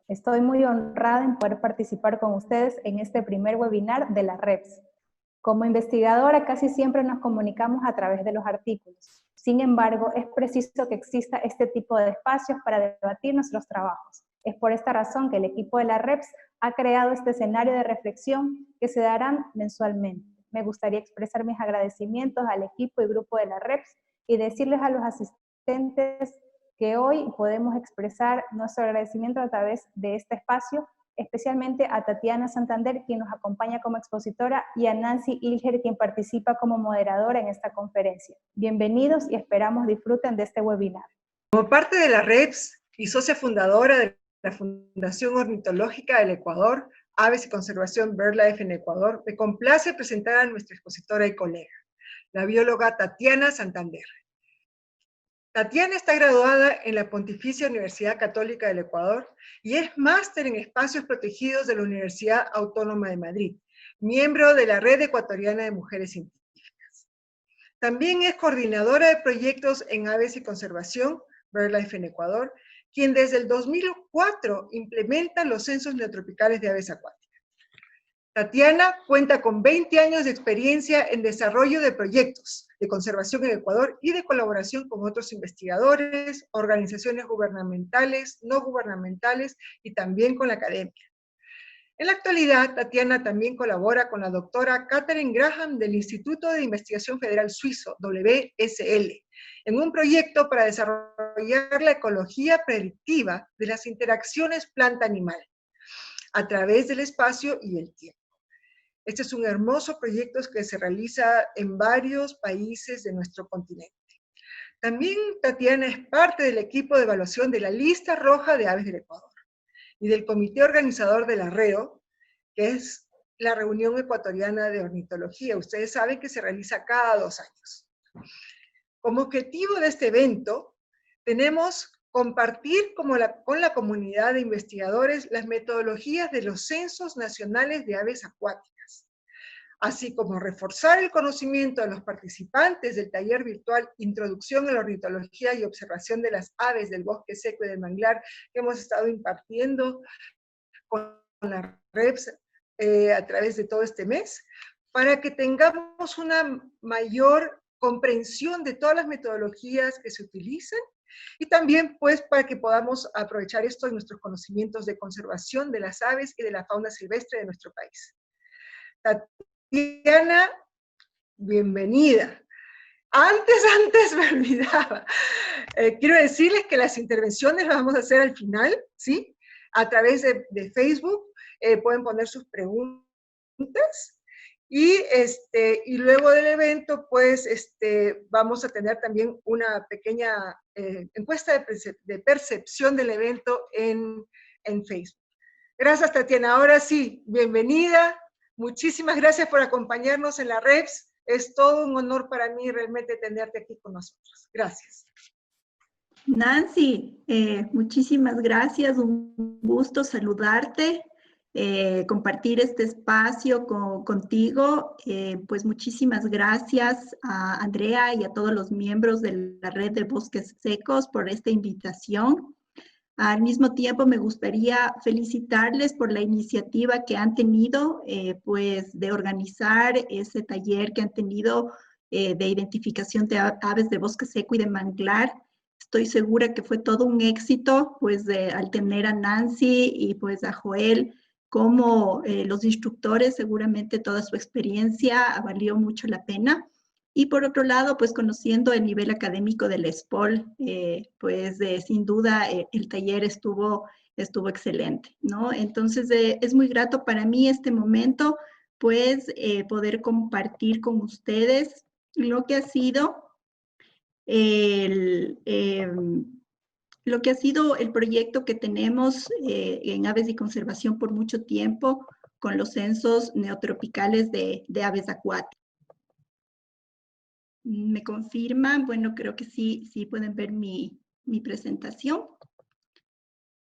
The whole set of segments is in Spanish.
Estoy muy honrada en poder participar con ustedes en este primer webinar de la REPS. Como investigadora casi siempre nos comunicamos a través de los artículos. Sin embargo, es preciso que exista este tipo de espacios para debatir nuestros trabajos. Es por esta razón que el equipo de la REPS ha creado este escenario de reflexión que se darán mensualmente. Me gustaría expresar mis agradecimientos al equipo y grupo de la REPS y decirles a los asistentes que hoy podemos expresar nuestro agradecimiento a través de este espacio, especialmente a Tatiana Santander, quien nos acompaña como expositora, y a Nancy Ilger, quien participa como moderadora en esta conferencia. Bienvenidos y esperamos disfruten de este webinar. Como parte de la REPS y socia fundadora de la Fundación Ornitológica del Ecuador, Aves y Conservación BirdLife en Ecuador, me complace presentar a nuestra expositora y colega, la bióloga Tatiana Santander. Tatiana está graduada en la Pontificia Universidad Católica del Ecuador y es máster en espacios protegidos de la Universidad Autónoma de Madrid, miembro de la Red Ecuatoriana de Mujeres Científicas. También es coordinadora de proyectos en aves y conservación, BirdLife en Ecuador, quien desde el 2004 implementa los censos neotropicales de aves acuáticas. Tatiana cuenta con 20 años de experiencia en desarrollo de proyectos de conservación en Ecuador y de colaboración con otros investigadores, organizaciones gubernamentales, no gubernamentales y también con la academia. En la actualidad, Tatiana también colabora con la doctora Katherine Graham del Instituto de Investigación Federal Suizo, WSL, en un proyecto para desarrollar la ecología predictiva de las interacciones planta-animal a través del espacio y el tiempo. Este es un hermoso proyecto que se realiza en varios países de nuestro continente. También Tatiana es parte del equipo de evaluación de la lista roja de aves del Ecuador y del comité organizador de la REO, que es la Reunión Ecuatoriana de Ornitología. Ustedes saben que se realiza cada 2 años. Como objetivo de este evento, tenemos compartir con la comunidad de investigadores las metodologías de los censos nacionales de aves acuáticas, así como reforzar el conocimiento de los participantes del taller virtual Introducción a la Ornitología y Observación de las Aves del Bosque Seco y del Manglar, que hemos estado impartiendo con la REPS a través de todo este mes, para que tengamos una mayor comprensión de todas las metodologías que se utilizan y también pues para que podamos aprovechar esto en nuestros conocimientos de conservación de las aves y de la fauna silvestre de nuestro país. Tatiana, bienvenida. Antes me olvidaba. Quiero decirles que las intervenciones las vamos a hacer al final, ¿sí? A través de Facebook, pueden poner sus preguntas. Y luego del evento, pues, vamos a tener también una pequeña encuesta de percepción del evento en Facebook. Gracias, Tatiana. Ahora sí, bienvenida. Muchísimas gracias por acompañarnos en la REPS. Es todo un honor para mí realmente tenerte aquí con nosotros. Gracias. Nancy, muchísimas gracias. Un gusto saludarte. Compartir este espacio contigo, pues muchísimas gracias a Andrea y a todos los miembros de la Red de Bosques Secos por esta invitación. Al mismo tiempo me gustaría felicitarles por la iniciativa que han tenido, pues de organizar ese taller que han tenido de identificación de aves de bosque seco y de manglar. Estoy segura que fue todo un éxito, pues al tener a Nancy y pues a Joel como los instructores, seguramente toda su experiencia valió mucho la pena. Y por otro lado, pues conociendo el nivel académico del SPOL, pues sin duda el taller estuvo excelente, ¿no? Entonces es muy grato para mí este momento, pues poder compartir con ustedes lo que ha sido el proyecto que tenemos en Aves y Conservación por mucho tiempo con los censos neotropicales de aves acuáticas. ¿Me confirman? Bueno, creo que sí pueden ver mi presentación.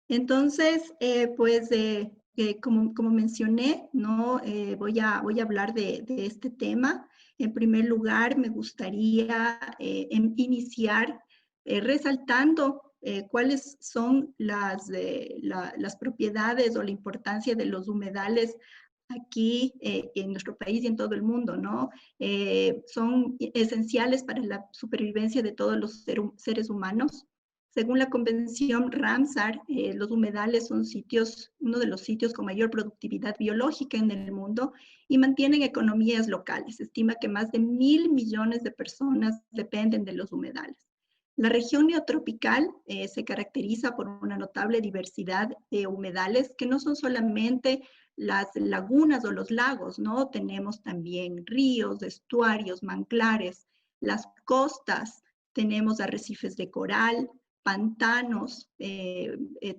Entonces, pues, como mencioné, ¿no? Voy a hablar de este tema. En primer lugar, me gustaría iniciar resaltando cuáles son las propiedades o la importancia de los humedales aquí en nuestro país y en todo el mundo, ¿no? Son esenciales para la supervivencia de todos los seres humanos. Según la Convención Ramsar, los humedales son uno de los sitios con mayor productividad biológica en el mundo y mantienen economías locales. Se estima que más de 1.000 millones de personas dependen de los humedales. La región neotropical se caracteriza por una notable diversidad de humedales que no son solamente las lagunas o los lagos, ¿no? Tenemos también ríos, estuarios, manglares, las costas, tenemos arrecifes de coral, pantanos,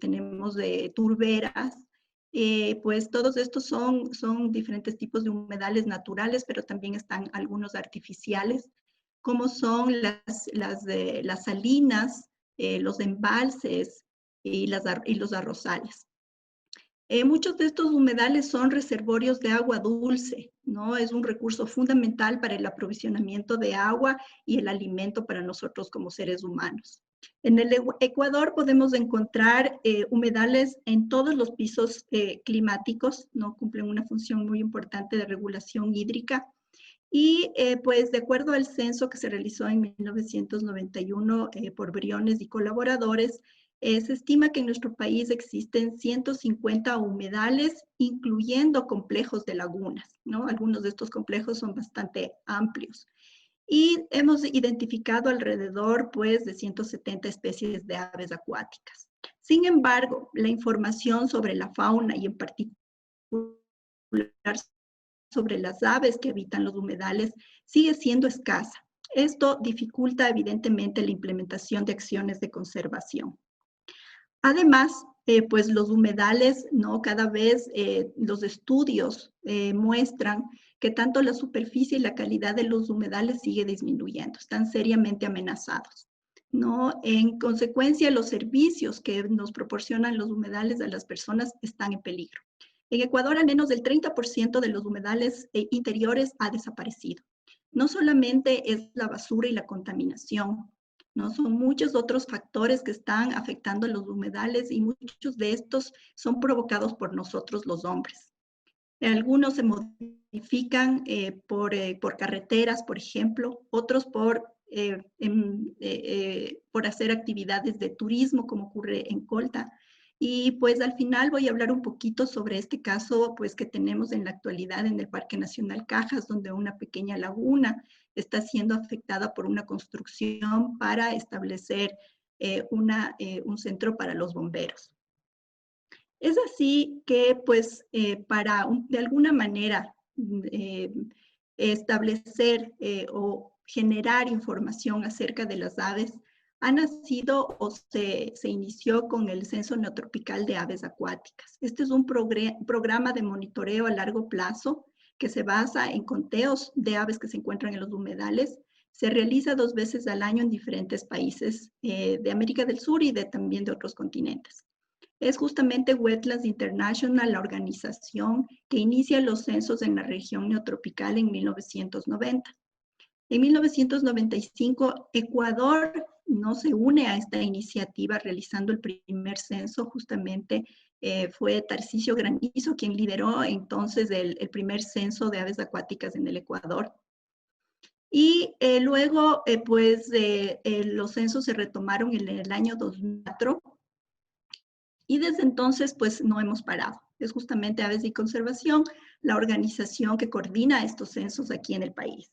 tenemos turberas, pues todos estos son diferentes tipos de humedales naturales, pero también están algunos artificiales, como son las salinas, los embalses y los arrozales. Muchos de estos humedales son reservorios de agua dulce, ¿no? Es un recurso fundamental para el aprovisionamiento de agua y el alimento para nosotros como seres humanos. En el Ecuador podemos encontrar humedales en todos los pisos climáticos, ¿no? Cumplen una función muy importante de regulación hídrica. Y pues de acuerdo al censo que se realizó en 1991 por Briones y colaboradores, se estima que en nuestro país existen 150 humedales, incluyendo complejos de lagunas, ¿no? Algunos de estos complejos son bastante amplios. Y hemos identificado alrededor, pues, de 170 especies de aves acuáticas. Sin embargo, la información sobre la fauna y en particular sobre las aves que habitan los humedales sigue siendo escasa. Esto dificulta evidentemente la implementación de acciones de conservación. Además, pues los humedales, ¿no? Cada vez los estudios muestran que tanto la superficie y la calidad de los humedales sigue disminuyendo, están seriamente amenazados, ¿no? En consecuencia, los servicios que nos proporcionan los humedales a las personas están en peligro. En Ecuador, al menos el 30% de los humedales interiores ha desaparecido. No solamente es la basura y la contaminación, ¿no? Son muchos otros factores que están afectando a los humedales y muchos de estos son provocados por nosotros los hombres. Algunos se modifican por carreteras, por ejemplo, otros por hacer actividades de turismo, como ocurre en Colta. Y pues al final voy a hablar un poquito sobre este caso pues, que tenemos en la actualidad en el Parque Nacional Cajas, donde una pequeña laguna está siendo afectada por una construcción para establecer un centro para los bomberos. Es así que, pues, de alguna manera establecer o generar información acerca de las aves, ha nacido o se inició con el Censo Neotropical de Aves Acuáticas. Este es un programa de monitoreo a largo plazo que se basa en conteos de aves que se encuentran en los humedales. Se realiza 2 veces al año en diferentes países de América del Sur y también de otros continentes. Es justamente Wetlands International, la organización que inicia los censos en la región neotropical en 1990. En 1995, Ecuador no se une a esta iniciativa realizando el primer censo, justamente fue Tarcisio Granizo quien lideró entonces el primer censo de aves acuáticas en el Ecuador. Y luego, los censos se retomaron en el año 2004 y desde entonces, pues no hemos parado. Es justamente Aves y Conservación la organización que coordina estos censos aquí en el país.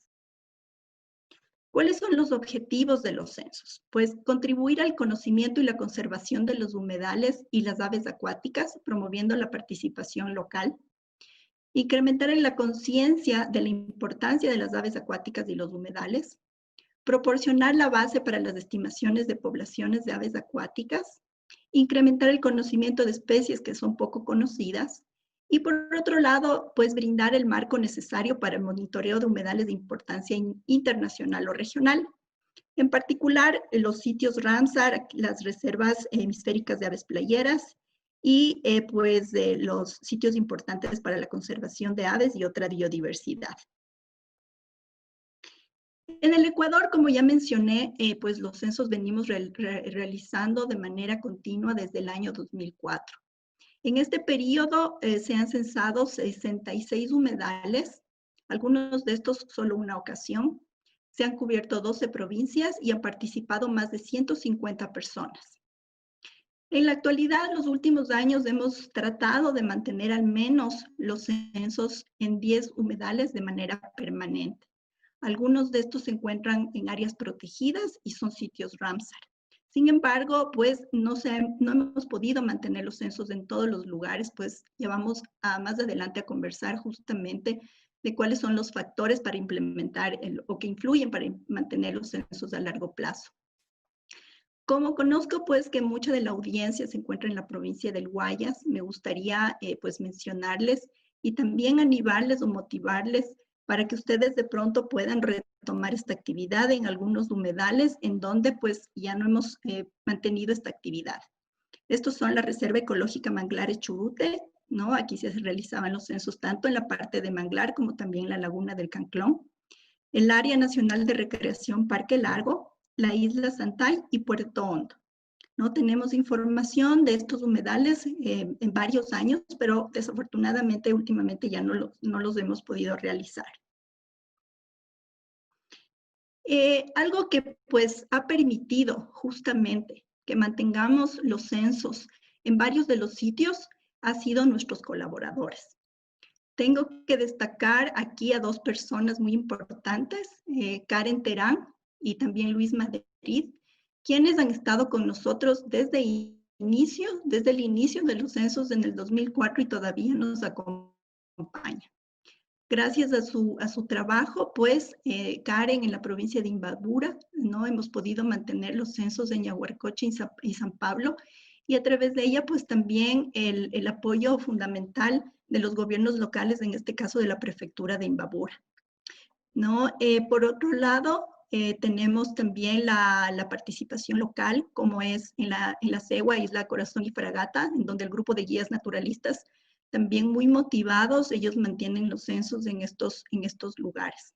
¿Cuáles son los objetivos de los censos? Pues contribuir al conocimiento y la conservación de los humedales y las aves acuáticas, promoviendo la participación local. Incrementar en la conciencia de la importancia de las aves acuáticas y los humedales. Proporcionar la base para las estimaciones de poblaciones de aves acuáticas. Incrementar el conocimiento de especies que son poco conocidas y por otro lado, pues brindar el marco necesario para el monitoreo de humedales de importancia internacional o regional. En particular, los sitios Ramsar, las reservas hemisféricas de aves playeras y los sitios importantes para la conservación de aves y otra biodiversidad. En el Ecuador, como ya mencioné, pues los censos venimos realizando de manera continua desde el año 2004. En este periodo se han censado 66 humedales, algunos de estos solo una ocasión. Se han cubierto 12 provincias y han participado más de 150 personas. En la actualidad, los últimos años hemos tratado de mantener al menos los censos en 10 humedales de manera permanente. Algunos de estos se encuentran en áreas protegidas y son sitios Ramsar. Sin embargo, pues no hemos podido mantener los censos en todos los lugares, pues ya vamos más adelante a conversar justamente de cuáles son los factores para implementar o que influyen para mantener los censos a largo plazo. Como conozco pues que mucha de la audiencia se encuentra en la provincia del Guayas, me gustaría pues mencionarles y también animarles o motivarles para que ustedes de pronto puedan retomar esta actividad en algunos humedales en donde pues ya no hemos mantenido esta actividad. Estos son la Reserva Ecológica Manglares Churute, ¿no? Aquí se realizaban los censos tanto en la parte de Manglar como también en la Laguna del Canclón. El Área Nacional de Recreación Parque Largo, la Isla Santay y Puerto Hondo. No tenemos información de estos humedales en varios años, pero desafortunadamente últimamente ya no los hemos podido realizar. Algo que pues ha permitido justamente que mantengamos los censos en varios de los sitios ha sido nuestros colaboradores. Tengo que destacar aquí a dos personas muy importantes, Karen Terán y también Luis Madrid, quienes han estado con nosotros desde el inicio de los censos en el 2004 y todavía nos acompañan. Gracias a su trabajo, pues, Karen en la provincia de Imbabura, ¿no? Hemos podido mantener los censos en Yaguarcoche y San Pablo, y a través de ella, pues, también el apoyo fundamental de los gobiernos locales, en este caso de la prefectura de Imbabura, ¿no? Por otro lado, tenemos también la participación local, como es en la Cegua, Isla Corazón y Fragata, en donde el grupo de guías naturalistas, también muy motivados, ellos mantienen los censos en estos lugares.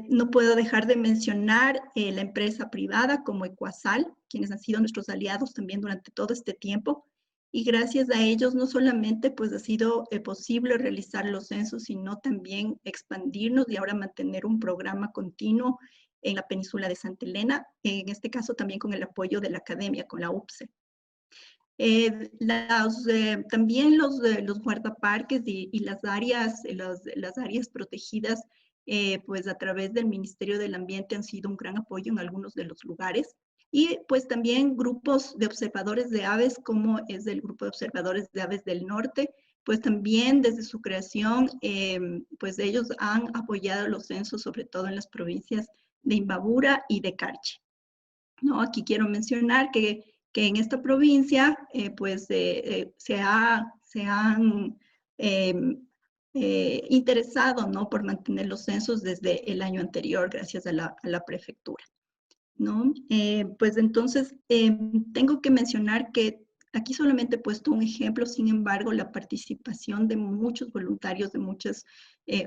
No puedo dejar de mencionar la empresa privada como Ecuasal, quienes han sido nuestros aliados también durante todo este tiempo, y gracias a ellos no solamente pues ha sido posible realizar los censos, sino también expandirnos y ahora mantener un programa continuo en la península de Santa Elena, en este caso también con el apoyo de la academia, con la UPCE. También los guardaparques y las áreas protegidas, pues a través del Ministerio del Ambiente han sido un gran apoyo en algunos de los lugares. Y pues también grupos de observadores de aves, como es el Grupo de Observadores de Aves del Norte, pues también desde su creación, pues ellos han apoyado los censos, sobre todo en las provincias de Imbabura y de Carchi. ¿No? Aquí quiero mencionar que en esta provincia pues se han interesado, ¿no? Por mantener los censos desde el año anterior gracias a la prefectura, ¿no? Pues entonces tengo que mencionar que aquí solamente he puesto un ejemplo, sin embargo la participación de muchos voluntarios, de muchas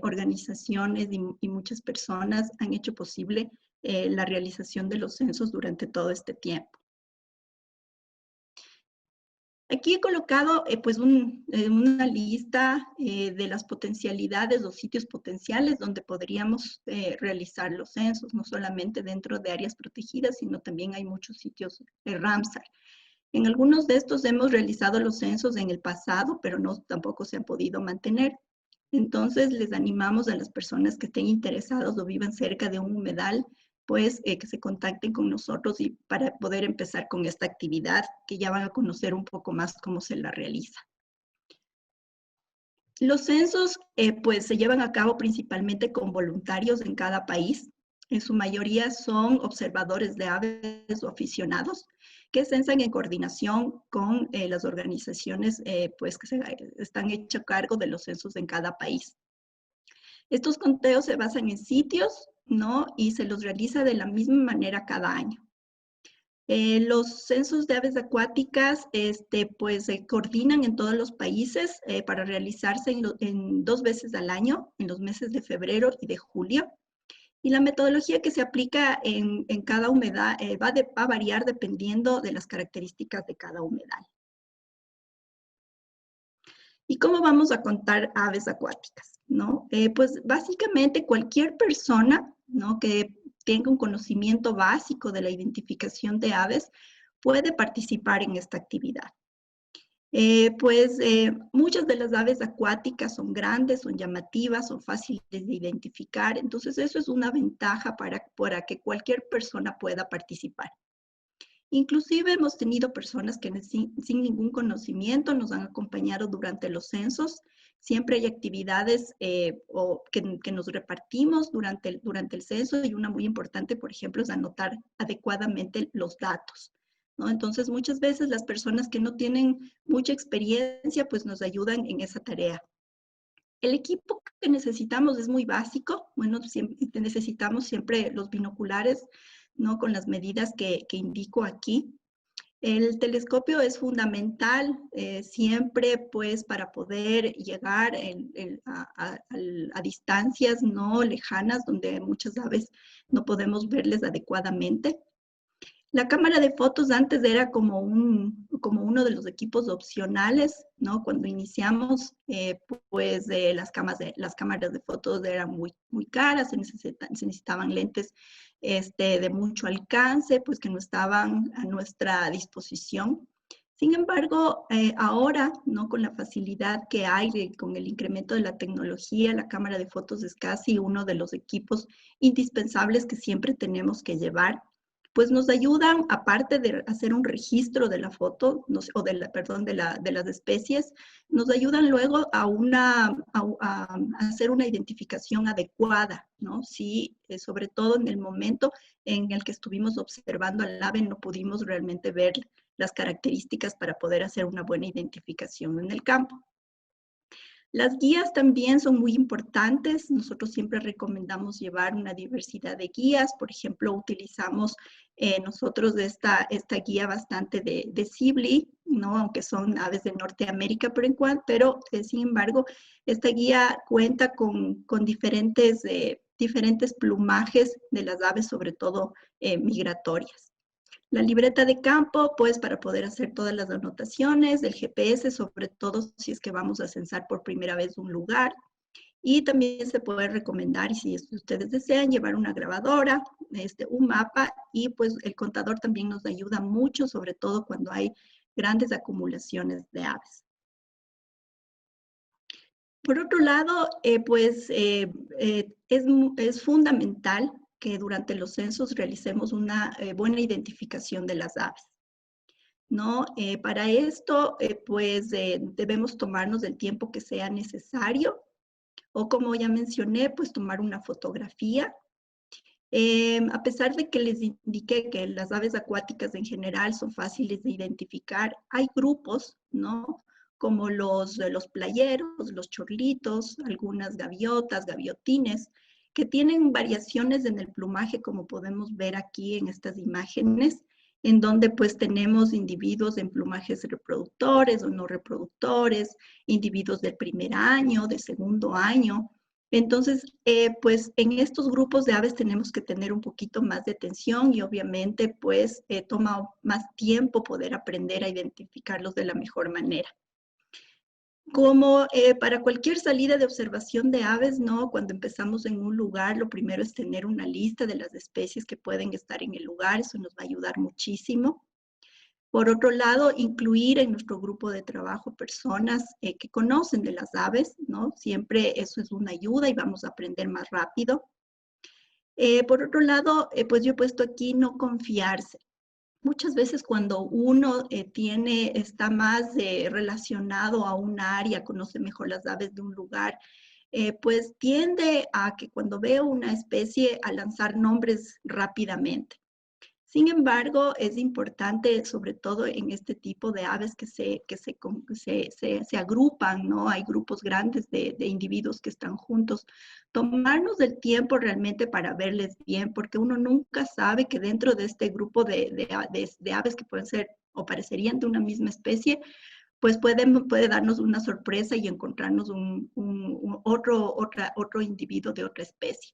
organizaciones y muchas personas han hecho posible la realización de los censos durante todo este tiempo. Aquí he colocado pues una lista de las potencialidades, los sitios potenciales donde podríamos realizar los censos, no solamente dentro de áreas protegidas, sino también hay muchos sitios Ramsar. En algunos de estos hemos realizado los censos en el pasado, pero tampoco se han podido mantener. Entonces les animamos a las personas que estén interesados o vivan cerca de un humedal, pues que se contacten con nosotros y para poder empezar con esta actividad, que ya van a conocer un poco más cómo se la realiza. Los censos pues se llevan a cabo principalmente con voluntarios en cada país. En su mayoría son observadores de aves o aficionados que censan en coordinación con las organizaciones pues que están hechas a cargo de los censos en cada país. Estos conteos se basan en sitios, ¿no? Y se los realiza de la misma manera cada año. Los censos de aves acuáticas pues se coordinan en todos los países para realizarse en 2 veces al año, en los meses de febrero y de julio. Y la metodología que se aplica en cada humedal va a variar dependiendo de las características de cada humedal. ¿Y cómo vamos a contar aves acuáticas? ¿No? Pues básicamente cualquier persona, ¿no?, que tenga un conocimiento básico de la identificación de aves puede participar en esta actividad. Muchas de las aves acuáticas son grandes, son llamativas, son fáciles de identificar, entonces eso es una ventaja para que cualquier persona pueda participar. Inclusive hemos tenido personas que sin ningún conocimiento nos han acompañado durante los censos. Siempre hay actividades que nos repartimos durante el censo, y una muy importante, por ejemplo, es anotar adecuadamente los datos, ¿no? Entonces, muchas veces las personas que no tienen mucha experiencia, pues nos ayudan en esa tarea. El equipo que necesitamos es muy básico. Bueno, necesitamos siempre los binoculares, ¿no?, con las medidas que indico aquí. El telescopio es fundamental siempre, pues, para poder llegar a distancias no lejanas donde muchas aves no podemos verles adecuadamente. La cámara de fotos antes era como uno de los equipos opcionales, ¿no? Cuando iniciamos, las cámaras de fotos eran muy caras, se necesitaban lentes de mucho alcance, pues que no estaban a nuestra disposición. Sin embargo, ahora, ¿no?, con la facilidad que hay con el incremento de la tecnología, la cámara de fotos es casi uno de los equipos indispensables que siempre tenemos que llevar. Pues nos ayudan, aparte de hacer un registro de la foto, de las especies, nos ayudan luego a hacer una identificación adecuada, ¿no? Sí, sobre todo en el momento en el que estuvimos observando al ave, no pudimos realmente ver las características para poder hacer una buena identificación en el campo. Las guías también son muy importantes. Nosotros siempre recomendamos llevar una diversidad de guías. Por ejemplo, utilizamos nosotros esta guía bastante de Sibley, ¿no?, aunque son aves de Norteamérica, pero sin embargo, esta guía cuenta con diferentes plumajes de las aves, sobre todo migratorias. La libreta de campo, pues, para poder hacer todas las anotaciones, el GPS, sobre todo si es que vamos a censar por primera vez un lugar. Y también se puede recomendar, y si ustedes desean, llevar una grabadora, un mapa, y pues el contador también nos ayuda mucho, sobre todo cuando hay grandes acumulaciones de aves. Por otro lado, es fundamental que durante los censos realicemos una buena identificación de las aves, ¿no? Para esto, debemos tomarnos el tiempo que sea necesario, o como ya mencioné, pues tomar una fotografía. A pesar de que les indiqué que las aves acuáticas en general son fáciles de identificar, hay grupos, ¿no?, como los playeros, los chorlitos, algunas gaviotas, gaviotines, que tienen variaciones en el plumaje, como podemos ver aquí en estas imágenes, en donde pues tenemos individuos en plumajes reproductores o no reproductores, individuos del primer año, de segundo año. Entonces, pues en estos grupos de aves tenemos que tener un poquito más de atención, y obviamente pues toma más tiempo poder aprender a identificarlos de la mejor manera. Como para cualquier salida de observación de aves, ¿no?, cuando empezamos en un lugar, lo primero es tener una lista de las especies que pueden estar en el lugar. Eso nos va a ayudar muchísimo. Por otro lado, incluir en nuestro grupo de trabajo personas que conocen de las aves, ¿no? Siempre eso es una ayuda y vamos a aprender más rápido. Por otro lado, pues yo he puesto aquí no confiarse. Muchas veces cuando uno está más relacionado a un área, conoce mejor las aves de un lugar, pues tiende a que cuando ve una especie a lanzar nombres rápidamente. Sin embargo, es importante, sobre todo en este tipo de aves que se agrupan, ¿no? Hay grupos grandes de individuos que están juntos. Tomarnos el tiempo realmente para verles bien, porque uno nunca sabe que dentro de este grupo de aves que pueden ser o parecerían de una misma especie, pues puede darnos una sorpresa y encontrarnos otro individuo de otra especie.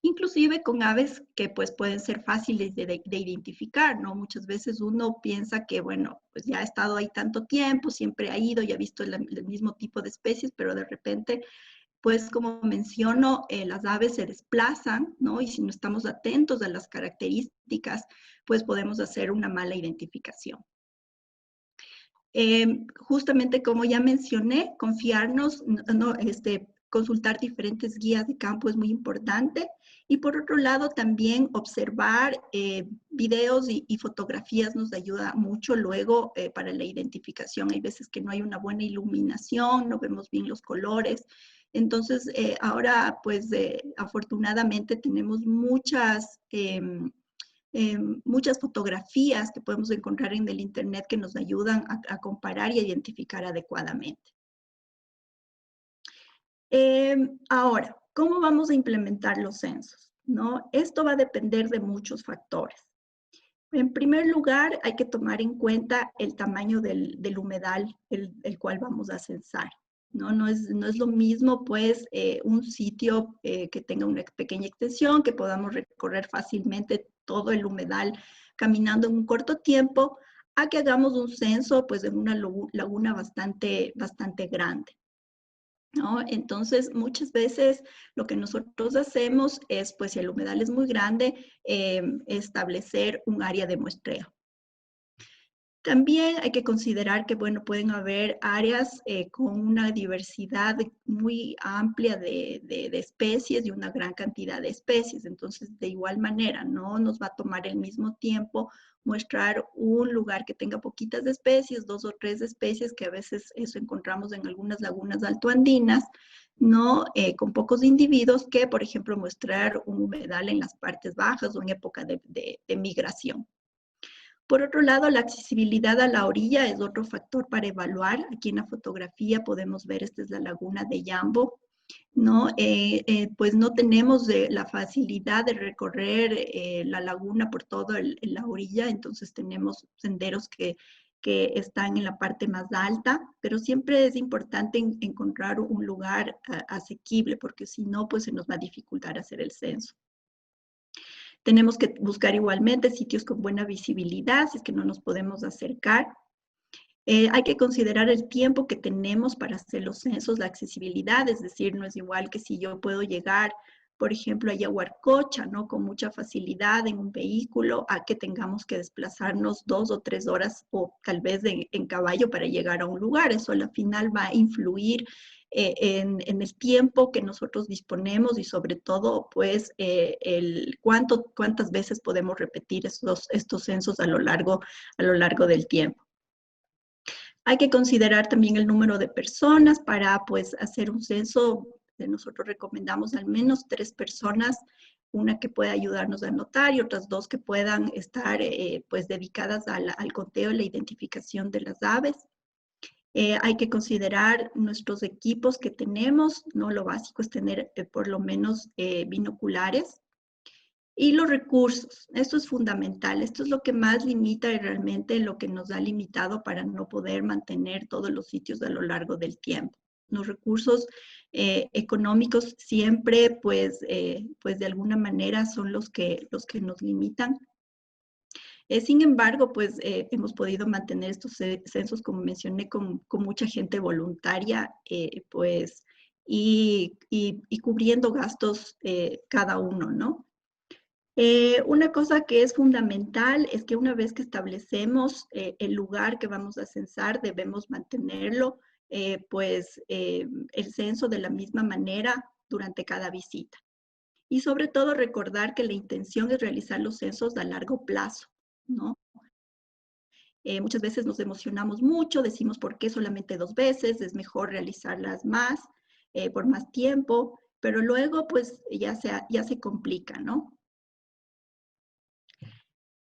inclusive con aves que pues pueden ser fáciles de identificar, ¿no? Muchas veces uno piensa que, bueno, pues ya ha estado ahí tanto tiempo, siempre ha ido y ha visto el mismo tipo de especies, pero de repente, pues como menciono, las aves se desplazan, ¿no? Y si no estamos atentos a las características, pues podemos hacer una mala identificación. Justamente como ya mencioné, confiarnos, consultar diferentes guías de campo es muy importante. Y por otro lado, también observar videos y fotografías nos ayuda mucho luego para la identificación. Hay veces que no hay una buena iluminación, no vemos bien los colores. Entonces, ahora, pues, afortunadamente tenemos muchas fotografías que podemos encontrar en el internet que nos ayudan a comparar y a identificar adecuadamente. Ahora, ¿cómo vamos a implementar los censos? ¿No? Esto va a depender de muchos factores. En primer lugar, hay que tomar en cuenta el tamaño del humedal el cual vamos a censar. No es lo mismo, pues, un sitio que tenga una pequeña extensión, que podamos recorrer fácilmente todo el humedal caminando en un corto tiempo, a que hagamos un censo, pues, en una laguna bastante grande, ¿no? Entonces, muchas veces lo que nosotros hacemos es, pues, si el humedal es muy grande, establecer un área de muestreo. También hay que considerar que, bueno, pueden haber áreas con una diversidad muy amplia de especies y una gran cantidad de especies. Entonces, de igual manera, no nos va a tomar el mismo tiempo muestrar un lugar que tenga poquitas especies, 2 o 3 especies, que a veces eso encontramos en algunas lagunas altoandinas, ¿no? Con pocos individuos, que, por ejemplo, mostrar un humedal en las partes bajas o en época de migración. Por otro lado, la accesibilidad a la orilla es otro factor para evaluar. Aquí en la fotografía podemos ver, esta es la laguna de Yambo, ¿no? Pues no tenemos la facilidad de recorrer la laguna por toda la orilla, entonces tenemos senderos que están en la parte más alta, pero siempre es importante encontrar un lugar asequible, porque si no, pues se nos va a dificultar hacer el censo. Tenemos que buscar igualmente sitios con buena visibilidad, si es que no nos podemos acercar. Hay que considerar el tiempo que tenemos para hacer los censos, la accesibilidad, es decir, no es igual que si yo puedo llegar, por ejemplo, a Yaguarcocha, ¿no? Con mucha facilidad en un vehículo, a que tengamos que desplazarnos 2 o 3 horas o tal vez en caballo para llegar a un lugar. Eso al final va a influir en el tiempo que nosotros disponemos y sobre todo, pues, cuántas veces podemos repetir estos censos a lo largo del tiempo. Hay que considerar también el número de personas para, pues, hacer un censo. Nosotros recomendamos al menos 3 personas, una que pueda ayudarnos a anotar y otras 2 que puedan estar, pues, dedicadas al conteo y la identificación de las aves. Hay que considerar nuestros equipos que tenemos, ¿no? Lo básico es tener por lo menos binoculares. Y los recursos, esto es fundamental, esto es lo que más limita y realmente lo que nos ha limitado para no poder mantener todos los sitios a lo largo del tiempo. Los recursos económicos siempre, pues de alguna manera son los que nos limitan. Sin embargo, pues hemos podido mantener estos censos, como mencioné, con mucha gente voluntaria, pues, y cubriendo gastos cada uno, ¿no? Una cosa que es fundamental es que una vez que establecemos el lugar que vamos a censar, debemos mantenerlo, el censo de la misma manera durante cada visita. Y sobre todo recordar que la intención es realizar los censos a largo plazo, ¿no? Muchas veces nos emocionamos mucho, decimos por qué solamente 2 veces, es mejor realizarlas más, por más tiempo, pero luego pues ya se complica, ¿no?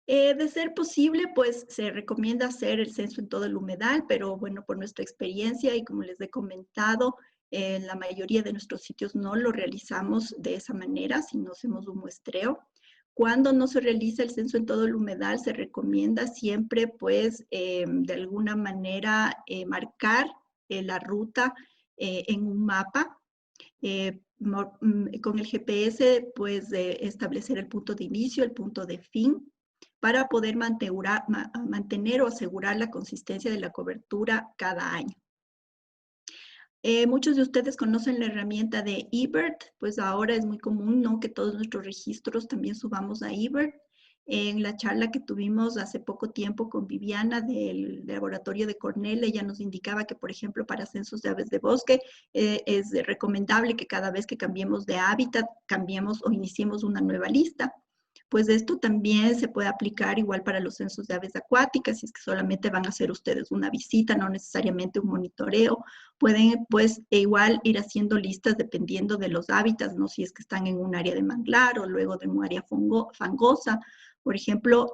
De ser posible, pues se recomienda hacer el censo en todo el humedal, pero bueno, por nuestra experiencia y como les he comentado, en la mayoría de nuestros sitios no lo realizamos de esa manera, sino hacemos un muestreo. Cuando no se realiza el censo en todo el humedal, se recomienda siempre, pues, de alguna manera marcar la ruta en un mapa, con el GPS, pues establecer el punto de inicio, el punto de fin, para poder mantener o asegurar la consistencia de la cobertura cada año. Muchos de ustedes conocen la herramienta de eBird, pues ahora es muy común, ¿no?, que todos nuestros registros también subamos a eBird. En la charla que tuvimos hace poco tiempo con Viviana del laboratorio de Cornell, ella nos indicaba que, por ejemplo, para censos de aves de bosque, es recomendable que cada vez que cambiemos de hábitat, cambiemos o iniciemos una nueva lista. Pues esto también se puede aplicar igual para los censos de aves acuáticas, si es que solamente van a hacer ustedes una visita, no necesariamente un monitoreo. Pueden pues igual ir haciendo listas dependiendo de los hábitats, ¿no? Si es que están en un área de manglar o luego de un área fangosa. Por ejemplo,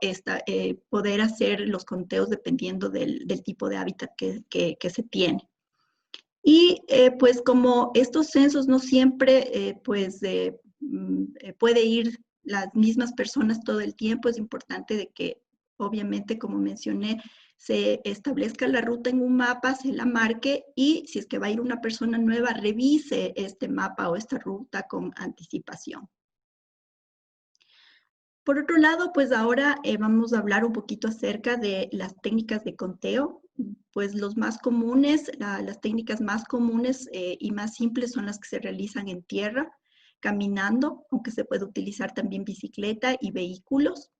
poder hacer los conteos dependiendo del tipo de hábitat que se tiene. Y pues como estos censos no siempre puede ir las mismas personas todo el tiempo, es importante de que obviamente, como mencioné, se establezca la ruta en un mapa, se la marque y si es que va a ir una persona nueva, revise este mapa o esta ruta con anticipación. Por otro lado, pues ahora vamos a hablar un poquito acerca de las técnicas de conteo. Pues los más comunes, las técnicas más comunes y más simples son las que se realizan en tierra, caminando, aunque se puede utilizar también bicicleta y vehículos.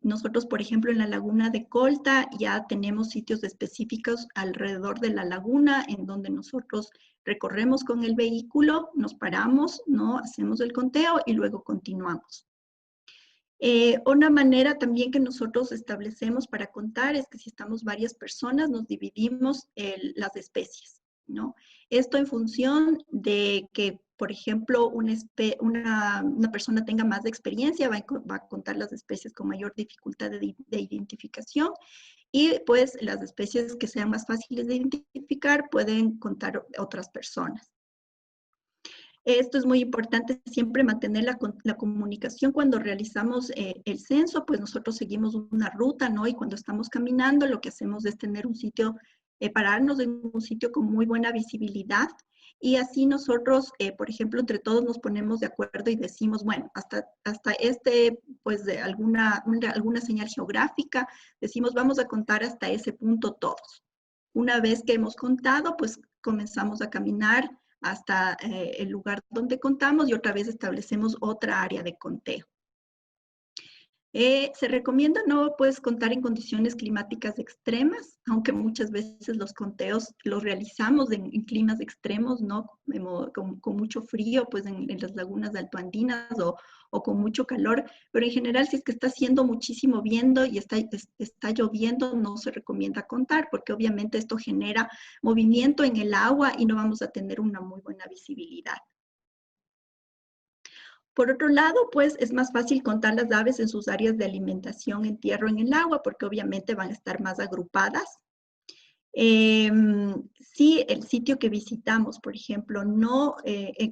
Nosotros, por ejemplo, en la laguna de Colta ya tenemos sitios específicos alrededor de la laguna en donde nosotros recorremos con el vehículo, nos paramos, ¿no? Hacemos el conteo y luego continuamos. Una manera también que nosotros establecemos para contar es que si estamos varias personas, nos dividimos las especies, ¿no? Esto en función de que, por ejemplo, una persona tenga más experiencia, va a contar las especies con mayor dificultad de identificación y pues las especies que sean más fáciles de identificar pueden contar otras personas. Esto es muy importante, siempre mantener la comunicación cuando realizamos el censo, pues nosotros seguimos una ruta, ¿no? Y cuando estamos caminando, lo que hacemos es tener un sitio, pararnos en un sitio con muy buena visibilidad. Y así nosotros, por ejemplo, entre todos nos ponemos de acuerdo y decimos, bueno, hasta pues de alguna señal geográfica, decimos, vamos a contar hasta ese punto todos. Una vez que hemos contado, pues comenzamos a caminar hasta el lugar donde contamos y otra vez establecemos otra área de conteo. Se recomienda no pues contar en condiciones climáticas extremas, aunque muchas veces los conteos los realizamos en climas extremos, ¿no? Con mucho frío, pues en las lagunas altoandinas o con mucho calor, pero en general si es que está haciendo muchísimo viento y está lloviendo, no se recomienda contar, porque obviamente esto genera movimiento en el agua y no vamos a tener una muy buena visibilidad. Por otro lado, pues es más fácil contar las aves en sus áreas de alimentación en tierra o en el agua, porque obviamente van a estar más agrupadas. Si el sitio que visitamos, por ejemplo, no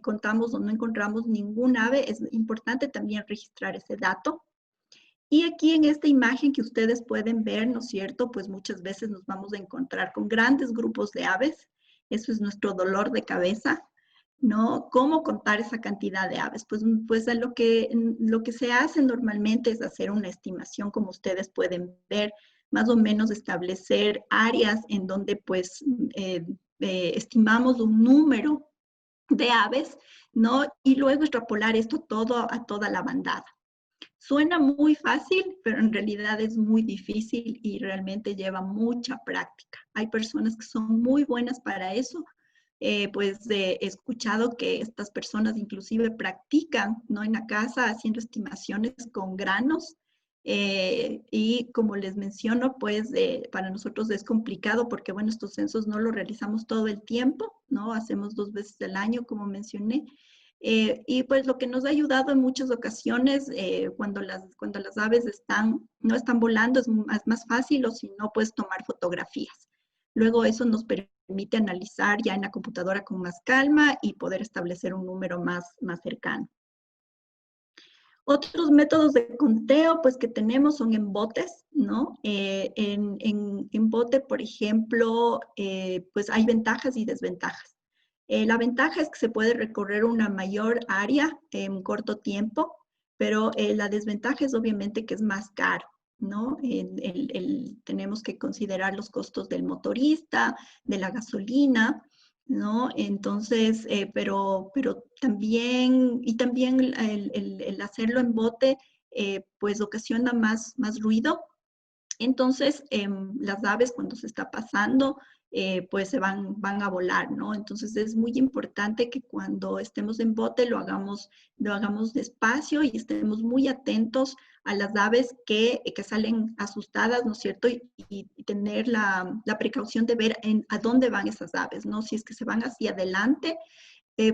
contamos o no encontramos ningún ave, es importante también registrar ese dato. Y aquí en esta imagen que ustedes pueden ver, ¿no es cierto? Pues muchas veces nos vamos a encontrar con grandes grupos de aves. Eso es nuestro dolor de cabeza, ¿no? ¿Cómo contar esa cantidad de aves? Pues lo que se hace normalmente es hacer una estimación, como ustedes pueden ver, más o menos establecer áreas en donde pues estimamos un número de aves, ¿no? Y luego extrapolar esto todo a toda la bandada. Suena muy fácil, pero en realidad es muy difícil y realmente lleva mucha práctica. Hay personas que son muy buenas para eso. He escuchado que estas personas inclusive practican, ¿no? En la casa haciendo estimaciones con granos. Y como les menciono, pues para nosotros es complicado porque, bueno, estos censos no los realizamos todo el tiempo, ¿no? Hacemos 2 veces al año, como mencioné. Y pues lo que nos ha ayudado en muchas ocasiones, cuando las aves no están volando, es más fácil, o si no, pues tomar fotografías. Luego eso nos permite analizar ya en la computadora con más calma y poder establecer un número más cercano. Otros métodos de conteo pues que tenemos son en botes, ¿no? En bote, por ejemplo, pues hay ventajas y desventajas. La ventaja es que se puede recorrer una mayor área en corto tiempo, pero la desventaja es obviamente que es más caro, ¿no? Tenemos que considerar los costos del motorista, de la gasolina, ¿no? Entonces, pero también, y también el hacerlo en bote, pues ocasiona más ruido. Entonces, las aves cuando se está pasando, pues van a volar, ¿no? Entonces es muy importante que cuando estemos en bote lo hagamos despacio y estemos muy atentos a las aves que salen asustadas, ¿no es cierto? Y tener la precaución de ver a dónde van esas aves, ¿no? Si es que se van hacia adelante,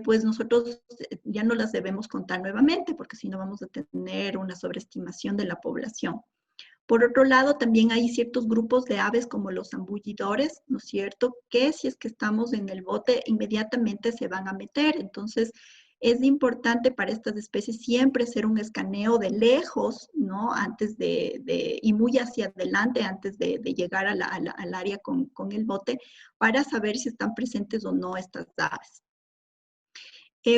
pues nosotros ya no las debemos contar nuevamente, porque si no vamos a tener una sobreestimación de la población. Por otro lado, también hay ciertos grupos de aves como los zambullidores, ¿no es cierto? Que si es que estamos en el bote, inmediatamente se van a meter. Entonces, es importante para estas especies siempre hacer un escaneo de lejos, ¿no? Antes y muy hacia adelante, antes de llegar al área con el bote, para saber si están presentes o no estas aves.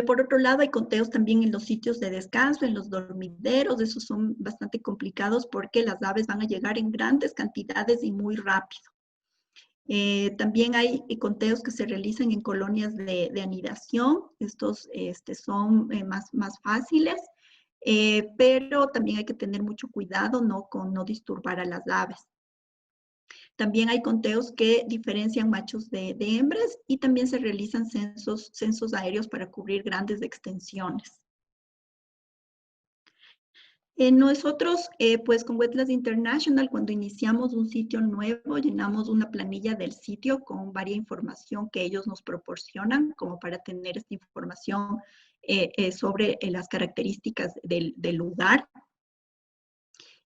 Por otro lado, hay conteos también en los sitios de descanso, en los dormideros. Esos son bastante complicados porque las aves van a llegar en grandes cantidades y muy rápido. También hay conteos que se realizan en colonias de anidación. Estos son más fáciles, pero también hay que tener mucho cuidado, ¿no? Con no disturbar a las aves. También hay conteos que diferencian machos de hembras y también se realizan censos aéreos para cubrir grandes extensiones. Nosotros, pues con Wetlands International, cuando iniciamos un sitio nuevo, llenamos una planilla del sitio con varia información que ellos nos proporcionan, como para tener esta información sobre las características del lugar.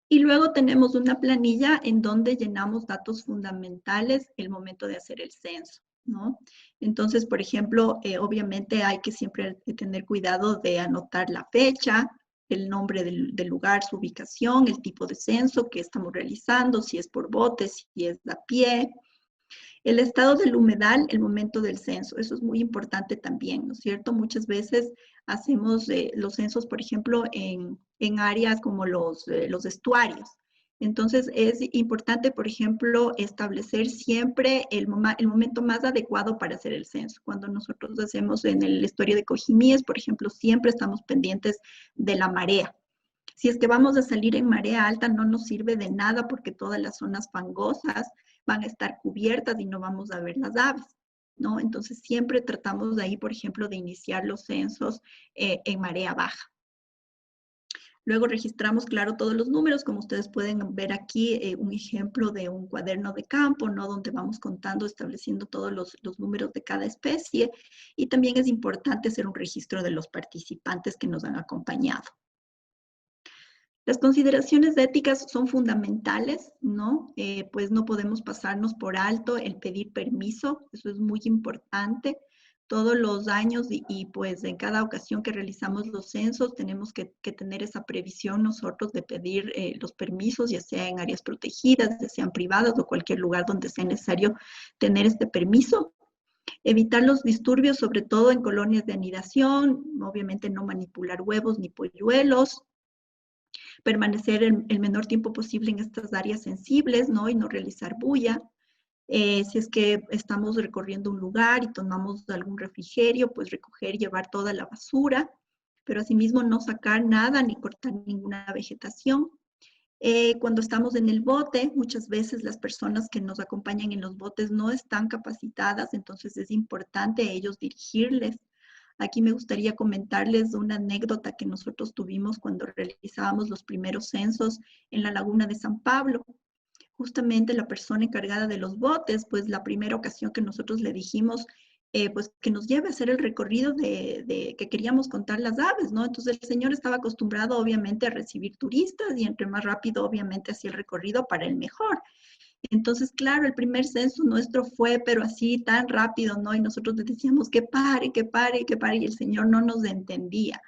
Y luego tenemos una planilla en donde llenamos datos fundamentales el momento de hacer el censo, ¿no? Entonces, por ejemplo, obviamente hay que siempre tener cuidado de anotar la fecha, el nombre del lugar, su ubicación, el tipo de censo que estamos realizando, si es por bote, si es a pie, el estado del humedal, el momento del censo, eso es muy importante también, ¿no es cierto? Muchas veces hacemos los censos, por ejemplo, en áreas como los estuarios. Entonces, es importante, por ejemplo, establecer siempre el momento más adecuado para hacer el censo. Cuando nosotros hacemos en el estuario de Cojimíes, por ejemplo, siempre estamos pendientes de la marea. Si es que vamos a salir en marea alta, no nos sirve de nada porque todas las zonas fangosas van a estar cubiertas y no vamos a ver las aves, ¿no? Entonces, siempre tratamos de ahí, por ejemplo, de iniciar los censos en marea baja. Luego registramos, claro, todos los números, como ustedes pueden ver aquí, un ejemplo de un cuaderno de campo, ¿no? Donde vamos contando, estableciendo todos los números de cada especie. Y también es importante hacer un registro de los participantes que nos han acompañado. Las consideraciones éticas son fundamentales, ¿no? Pues no podemos pasarnos por alto el pedir permiso, eso es muy importante. Todos los años y pues en cada ocasión que realizamos los censos tenemos que tener esa previsión nosotros de pedir los permisos, ya sea en áreas protegidas, ya sean privadas o cualquier lugar donde sea necesario tener este permiso. Evitar los disturbios, sobre todo en colonias de anidación, obviamente no manipular huevos ni polluelos. Permanecer el menor tiempo posible en estas áreas sensibles, ¿no? Y no realizar bulla. Si es que estamos recorriendo un lugar y tomamos algún refrigerio, pues recoger y llevar toda la basura, pero asimismo no sacar nada ni cortar ninguna vegetación. Cuando estamos en el bote, muchas veces las personas que nos acompañan en los botes no están capacitadas, entonces es importante ellos dirigirles. Aquí me gustaría comentarles una anécdota que nosotros tuvimos cuando realizábamos los primeros censos en la laguna de San Pablo. Justamente la persona encargada de los botes, pues la primera ocasión que nosotros le dijimos, pues que nos lleve a hacer el recorrido de que queríamos contar las aves, ¿no? Entonces el señor estaba acostumbrado obviamente a recibir turistas y entre más rápido obviamente hacía el recorrido para el mejor. Entonces, claro, el primer censo nuestro fue, pero así tan rápido, ¿no? Y nosotros le decíamos que pare, que pare, que pare, y el señor no nos entendía,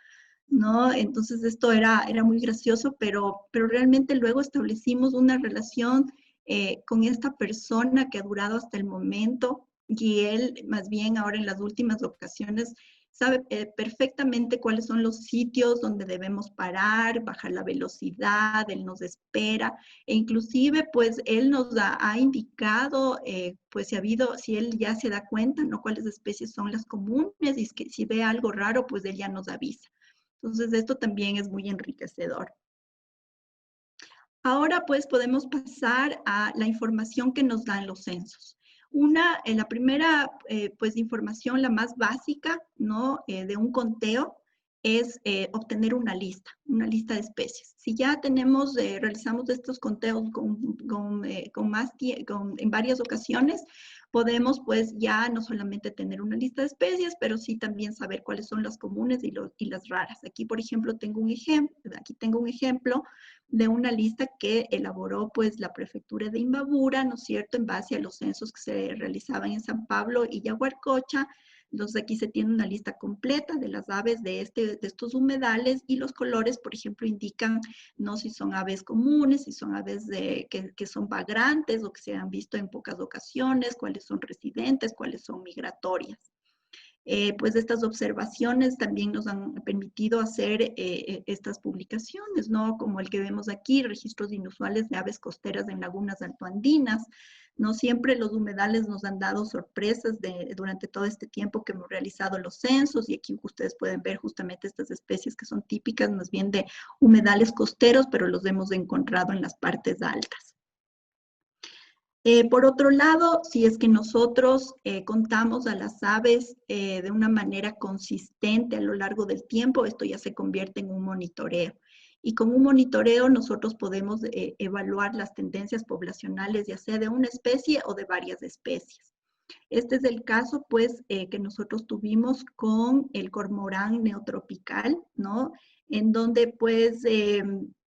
¿no? Entonces esto era muy gracioso, pero realmente luego establecimos una relación con esta persona que ha durado hasta el momento. y él más bien ahora en las últimas ocasiones sabe perfectamente cuáles son los sitios donde debemos parar, bajar la velocidad, él nos espera e inclusive pues él nos ha indicado pues si él ya se da cuenta, ¿no? Cuáles especies son las comunes y es que si ve algo raro pues él ya nos avisa. Entonces esto también es muy enriquecedor. Ahora pues podemos pasar a la información que nos dan los censos. La primera pues información, la más básica, ¿no? De un conteo es obtener una lista de especies. Si ya realizamos estos conteos en varias ocasiones, podemos pues ya no solamente tener una lista de especies, pero sí también saber cuáles son las comunes y las raras. Aquí, por ejemplo, tengo un ejemplo de una lista que elaboró pues la prefectura de Imbabura, ¿no es cierto?, en base a los censos que se realizaban en San Pablo y Yaguarcocha. Entonces aquí se tiene una lista completa de las aves de estos humedales y los colores, por ejemplo, indican no si son aves comunes, si son aves que son vagrantes o que se han visto en pocas ocasiones, cuáles son residentes, cuáles son migratorias. Pues estas observaciones también nos han permitido hacer estas publicaciones, ¿no? Como el que vemos aquí, registros inusuales de aves costeras en lagunas altoandinas. No siempre los humedales nos han dado sorpresas durante todo este tiempo que hemos realizado los censos, y aquí ustedes pueden ver justamente estas especies que son típicas más bien de humedales costeros, pero los hemos encontrado en las partes altas. Por otro lado, si es que nosotros contamos a las aves de una manera consistente a lo largo del tiempo, esto ya se convierte en un monitoreo. Y con un monitoreo nosotros podemos evaluar las tendencias poblacionales, ya sea de una especie o de varias especies. Este es el caso, pues, que nosotros tuvimos con el cormorán neotropical, ¿no? En donde, pues,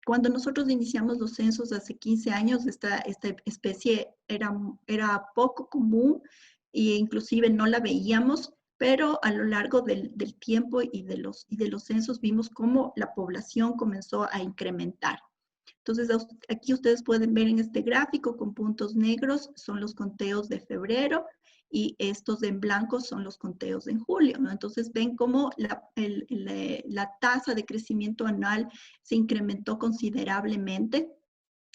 cuando nosotros iniciamos los censos hace 15 años, esta especie era poco común e inclusive no la veíamos, pero a lo largo del tiempo y de los censos vimos cómo la población comenzó a incrementar. Entonces, aquí ustedes pueden ver en este gráfico con puntos negros son los conteos de febrero y estos en blanco son los conteos en julio, ¿no? Entonces, ven cómo la tasa de crecimiento anual se incrementó considerablemente.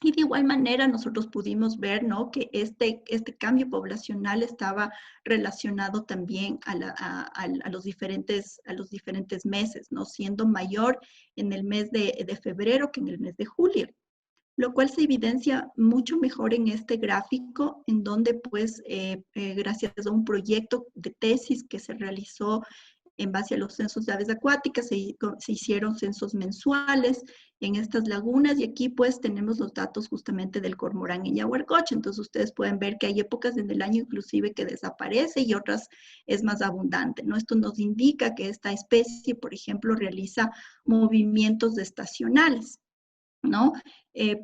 Y de igual manera nosotros pudimos ver, ¿no?, que este cambio poblacional estaba relacionado también a los diferentes meses, ¿no?, siendo mayor en el mes de febrero que en el mes de julio, lo cual se evidencia mucho mejor en este gráfico, en donde pues gracias a un proyecto de tesis que se realizó en base a los censos de aves acuáticas, se hicieron censos mensuales en estas lagunas, y aquí pues tenemos los datos justamente del cormorán en Yaguarcocha. Entonces ustedes pueden ver que hay épocas en el año inclusive que desaparece y otras es más abundante, ¿no? Esto nos indica que esta especie, por ejemplo, realiza movimientos estacionales, ¿no?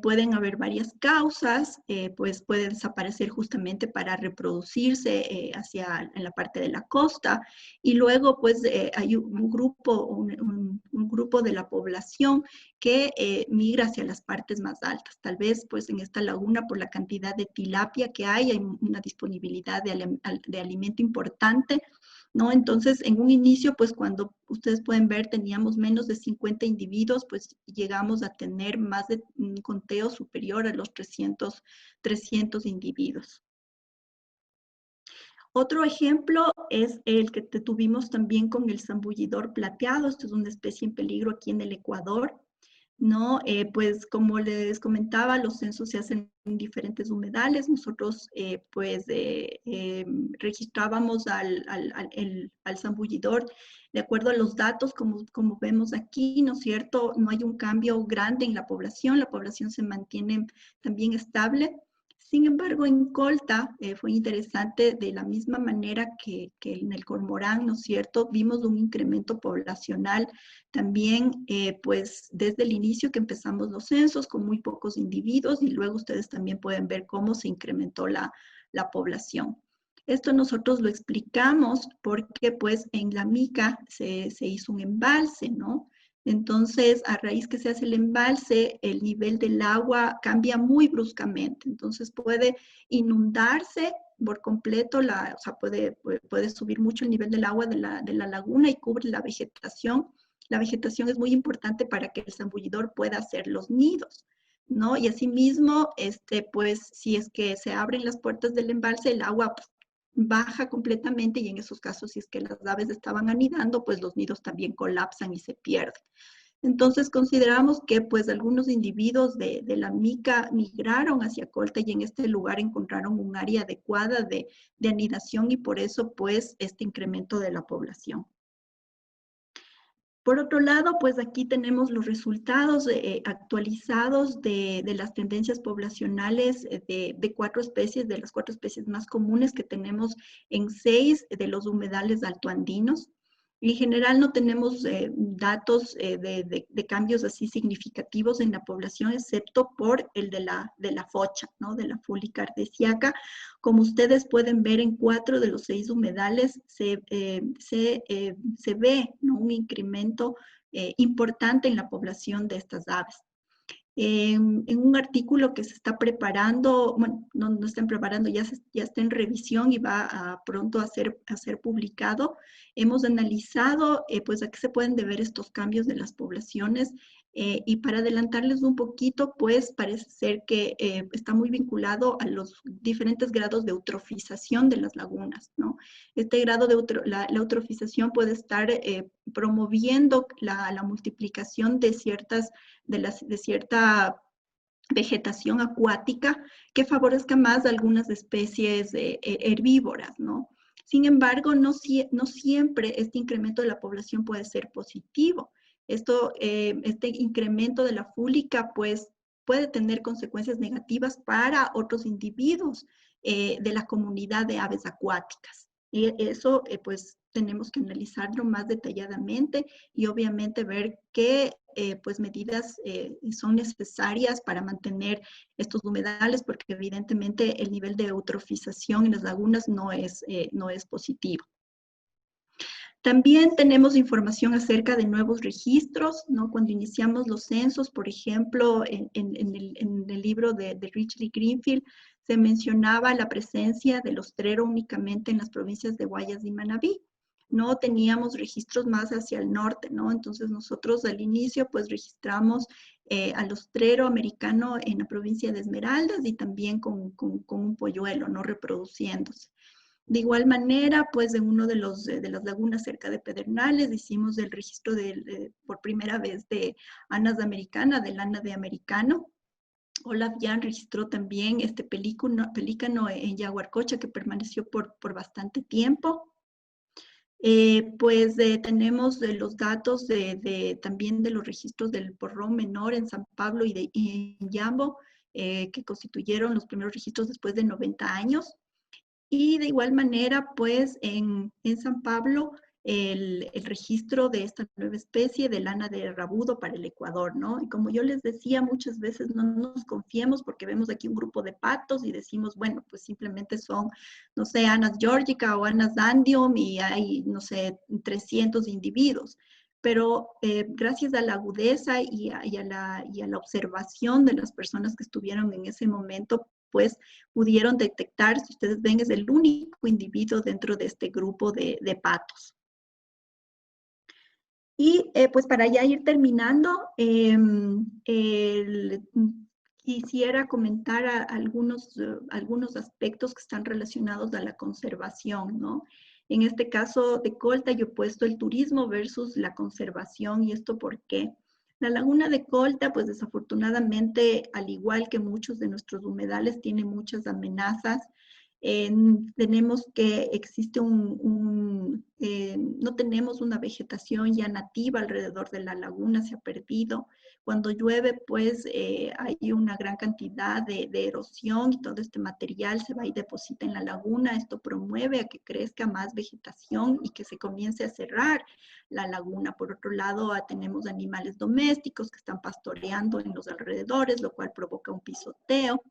Pueden haber varias causas, pues puede desaparecer justamente para reproducirse en la parte de la costa, y luego pues hay un grupo de la población que migra hacia las partes más altas. Tal vez pues en esta laguna, por la cantidad de tilapia que hay una disponibilidad de alimento importante, ¿no? Entonces, en un inicio, pues cuando ustedes pueden ver, teníamos menos de 50 individuos, pues llegamos a tener más de un conteo superior a los 300 individuos. Otro ejemplo es el que tuvimos también con el zambullidor plateado. Esto es una especie en peligro aquí en el Ecuador, ¿no? Pues como les comentaba, los censos se hacen en diferentes humedales. Nosotros registrábamos al zambullidor de acuerdo a los datos, como vemos aquí, ¿no es cierto? No hay un cambio grande en la población se mantiene también estable. Sin embargo, en Colta fue interesante, de la misma manera que en el cormorán, ¿no es cierto? Vimos un incremento poblacional también, pues desde el inicio que empezamos los censos con muy pocos individuos, y luego ustedes también pueden ver cómo se incrementó la población. Esto nosotros lo explicamos porque pues en la mica se hizo un embalse, ¿no? Entonces, a raíz que se hace el embalse, el nivel del agua cambia muy bruscamente. Entonces, puede inundarse por completo, o sea, puede subir mucho el nivel del agua de la laguna y cubre la vegetación. La vegetación es muy importante para que el zambullidor pueda hacer los nidos, ¿no? Y asimismo, pues, si es que se abren las puertas del embalse, el agua pues, baja completamente, y en esos casos, si es que las aves estaban anidando, pues los nidos también colapsan y se pierden. Entonces consideramos que pues algunos individuos de la mica migraron hacia Colta y en este lugar encontraron un área adecuada de anidación, y por eso pues este incremento de la población. Por otro lado, pues aquí tenemos los resultados actualizados de las tendencias poblacionales de 4 especies, de las 4 especies más comunes que tenemos en 6 de los humedales altoandinos. En general no tenemos datos de cambios así significativos en la población, excepto por el de la focha, ¿no? De la fúlica ardesiaca. Como ustedes pueden ver, en 4 de los 6 humedales se ve, ¿no?, un incremento importante en la población de estas aves. En un artículo que se está preparando, bueno, no están preparando, ya está en revisión y va pronto a ser publicado, hemos analizado pues a qué se pueden deber estos cambios de las poblaciones, y para adelantarles un poquito, pues parece ser que está muy vinculado a los diferentes grados de eutrofización de las lagunas, ¿no? Este grado de la eutrofización puede estar promoviendo la multiplicación de cierta vegetación acuática que favorezca más a algunas especies herbívoras, ¿no? Sin embargo, no siempre este incremento de la población puede ser positivo. Este incremento de la fúlica, pues, puede tener consecuencias negativas para otros individuos de la comunidad de aves acuáticas. Y eso, pues, tenemos que analizarlo más detalladamente y obviamente ver qué pues medidas son necesarias para mantener estos humedales, porque evidentemente el nivel de eutrofización en las lagunas no es positivo. También tenemos información acerca de nuevos registros, ¿no? Cuando iniciamos los censos, por ejemplo, en el libro de Richley Greenfield, se mencionaba la presencia del ostrero únicamente en las provincias de Guayas y Manabí. No teníamos registros más hacia el norte, ¿no? Entonces nosotros al inicio pues registramos al ostrero americano en la provincia de Esmeraldas y también con un polluelo, ¿no?, reproduciéndose. De igual manera, pues en uno de las lagunas cerca de Pedernales hicimos el registro por primera vez de anas americana, del ana de americano. Olaf Jan registró también este pelícano en Yaguarcocha, que permaneció por bastante tiempo. Tenemos los datos también de los registros del porrón menor en San Pablo y en Yambo, que constituyeron los primeros registros después de 90 años. Y de igual manera, pues en San Pablo, el registro de esta nueva especie de lana de rabudo para el Ecuador, ¿no? Y como yo les decía, muchas veces no nos confiemos porque vemos aquí un grupo de patos y decimos, bueno, pues simplemente son, no sé, Anas georgica o Anas andium y hay, no sé, 300 individuos. Pero gracias a la agudeza y a la observación de las personas que estuvieron en ese momento, pues pudieron detectar, si ustedes ven, es el único individuo dentro de este grupo de patos. Y pues para ya ir terminando, quisiera comentar algunos aspectos que están relacionados a la conservación, ¿no? En este caso de Colta yo he puesto el turismo versus la conservación. ¿Y esto por qué? La laguna de Colta, pues desafortunadamente, al igual que muchos de nuestros humedales, tiene muchas amenazas. Tenemos que existe no tenemos una vegetación ya nativa alrededor de la laguna, se ha perdido. Cuando llueve, pues hay una gran cantidad de erosión y todo este material se va y deposita en la laguna. Esto promueve a que crezca más vegetación y que se comience a cerrar la laguna. Por otro lado, tenemos animales domésticos que están pastoreando en los alrededores, lo cual provoca un pisoteo.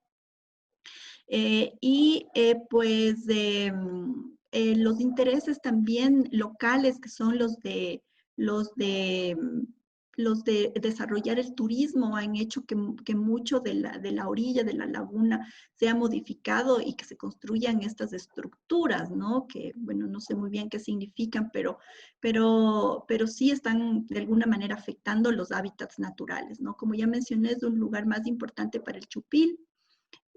Los intereses también locales, que son los de los de desarrollar el turismo han hecho que mucho de la orilla de la laguna sea modificado y que se construyan estas estructuras, ¿no? Que, bueno, no sé muy bien qué significan, pero sí están de alguna manera afectando los hábitats naturales, ¿no? Como ya mencioné, es un lugar más importante para el chupil.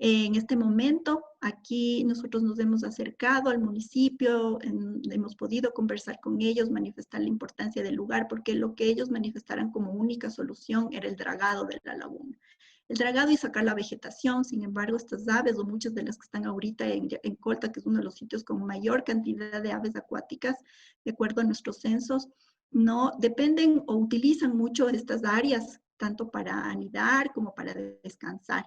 En este momento, aquí nosotros nos hemos acercado al municipio, hemos podido conversar con ellos, manifestar la importancia del lugar, porque lo que ellos manifestaran como única solución era el dragado de la laguna. El dragado y sacar la vegetación. Sin embargo, estas aves, o muchas de las que están ahorita en Colta, que es uno de los sitios con mayor cantidad de aves acuáticas, de acuerdo a nuestros censos, no dependen o utilizan mucho estas áreas, tanto para anidar como para descansar.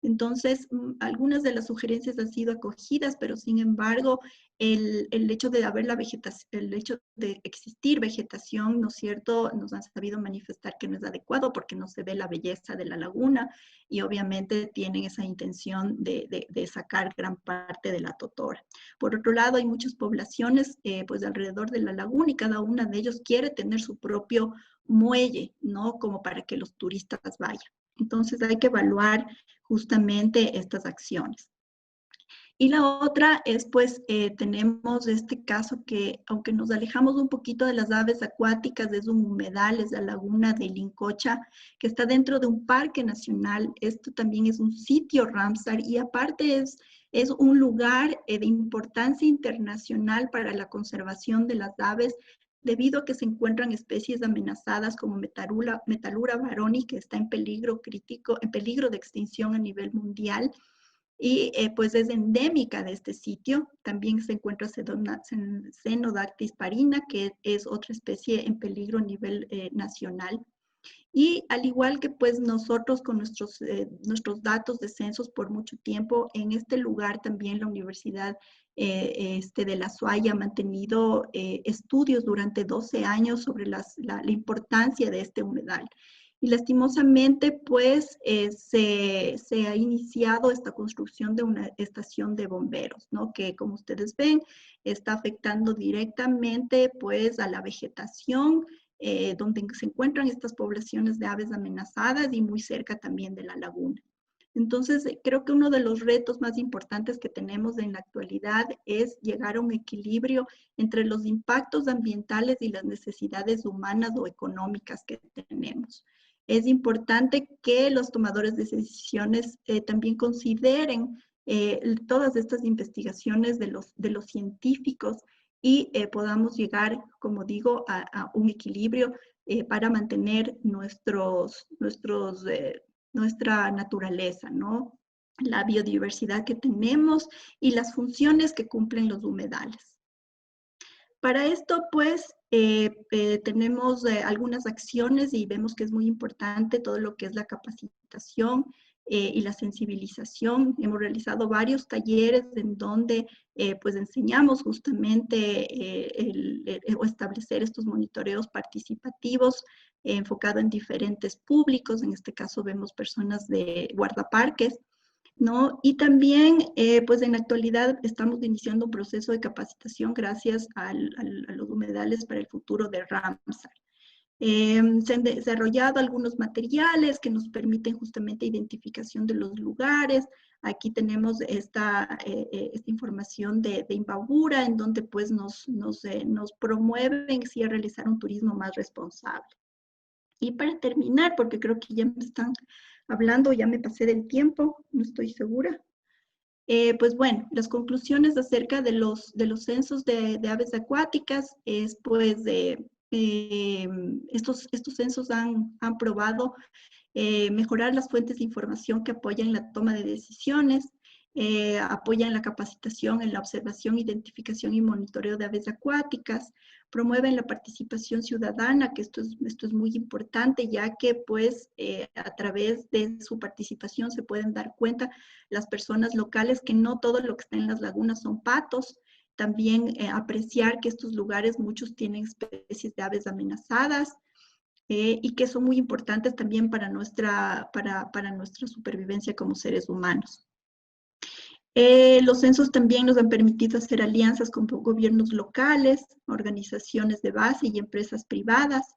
Entonces, algunas de las sugerencias han sido acogidas, pero sin embargo, el hecho de haber la vegetación, el hecho de existir vegetación, ¿no es cierto?, nos han sabido manifestar que no es adecuado porque no se ve la belleza de la laguna y obviamente tienen esa intención de sacar gran parte de la totora. Por otro lado, hay muchas poblaciones pues alrededor de la laguna y cada una de ellos quiere tener su propio muelle, ¿no?, como para que los turistas vayan. Entonces hay que evaluar justamente estas acciones. Y la otra es, pues, tenemos este caso que, aunque nos alejamos un poquito de las aves acuáticas, es un humedal, es la laguna de Lincocha, que está dentro de un parque nacional. Esto también es un sitio Ramsar y aparte es un lugar de importancia internacional para la conservación de las aves, debido a que se encuentran especies amenazadas como Metalura varoni, que está en peligro crítico, en peligro de extinción a nivel mundial, y pues es endémica de este sitio. También se encuentra Cenodactys parina, que es otra especie en peligro a nivel nacional. Y al igual que pues nosotros con nuestros datos de censos por mucho tiempo, en este lugar también la Universidad de La Suaya ha mantenido estudios durante 12 años sobre la importancia de este humedal. Y lastimosamente, pues, se ha iniciado esta construcción de una estación de bomberos, ¿no? Que, como ustedes ven, está afectando directamente, pues, a la vegetación, donde se encuentran estas poblaciones de aves amenazadas y muy cerca también de la laguna. Entonces, creo que uno de los retos más importantes que tenemos en la actualidad es llegar a un equilibrio entre los impactos ambientales y las necesidades humanas o económicas que tenemos. Es importante que los tomadores de decisiones también consideren todas estas investigaciones de los científicos y podamos llegar, como digo, a un equilibrio para mantener nuestra naturaleza, ¿no? La biodiversidad que tenemos y las funciones que cumplen los humedales. Para esto, pues, tenemos algunas acciones y vemos que es muy importante todo lo que es la capacitación y la sensibilización. Hemos realizado varios talleres en donde, pues, enseñamos justamente o establecer estos monitoreos participativos enfocado en diferentes públicos. En este caso vemos personas de guardaparques, ¿no? Y también, pues en la actualidad estamos iniciando un proceso de capacitación gracias a los humedales para el futuro de Ramsar. Se han desarrollado algunos materiales que nos permiten justamente identificación de los lugares. Aquí tenemos esta información de Imbabura, en donde pues nos promueven sí a realizar un turismo más responsable. Y para terminar, porque creo que ya me están hablando, ya me pasé del tiempo, no estoy segura. Pues bueno, las conclusiones acerca de los censos de aves acuáticas es pues estos censos han probado mejorar las fuentes de información que apoyan la toma de decisiones, apoyan la capacitación en la observación, identificación y monitoreo de aves acuáticas, promueven la participación ciudadana, que esto es muy importante, ya que pues a través de su participación se pueden dar cuenta las personas locales que no todo lo que está en las lagunas son patos. También apreciar que estos lugares muchos tienen especies de aves amenazadas, y que son muy importantes también para nuestra supervivencia como seres humanos. Los censos también nos han permitido hacer alianzas con gobiernos locales, organizaciones de base y empresas privadas.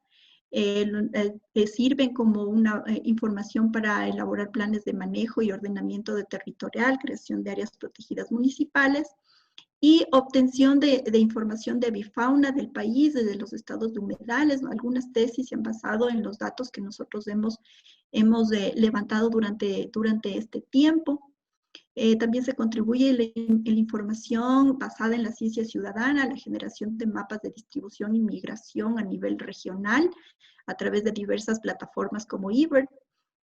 Sirven como una información para elaborar planes de manejo y ordenamiento de territorial, creación de áreas protegidas municipales y obtención de información de avifauna del país, desde los estados de humedales. Algunas tesis se han basado en los datos que nosotros hemos levantado durante este tiempo. También se contribuye en la información basada en la ciencia ciudadana, la generación de mapas de distribución y migración a nivel regional a través de diversas plataformas como eBird.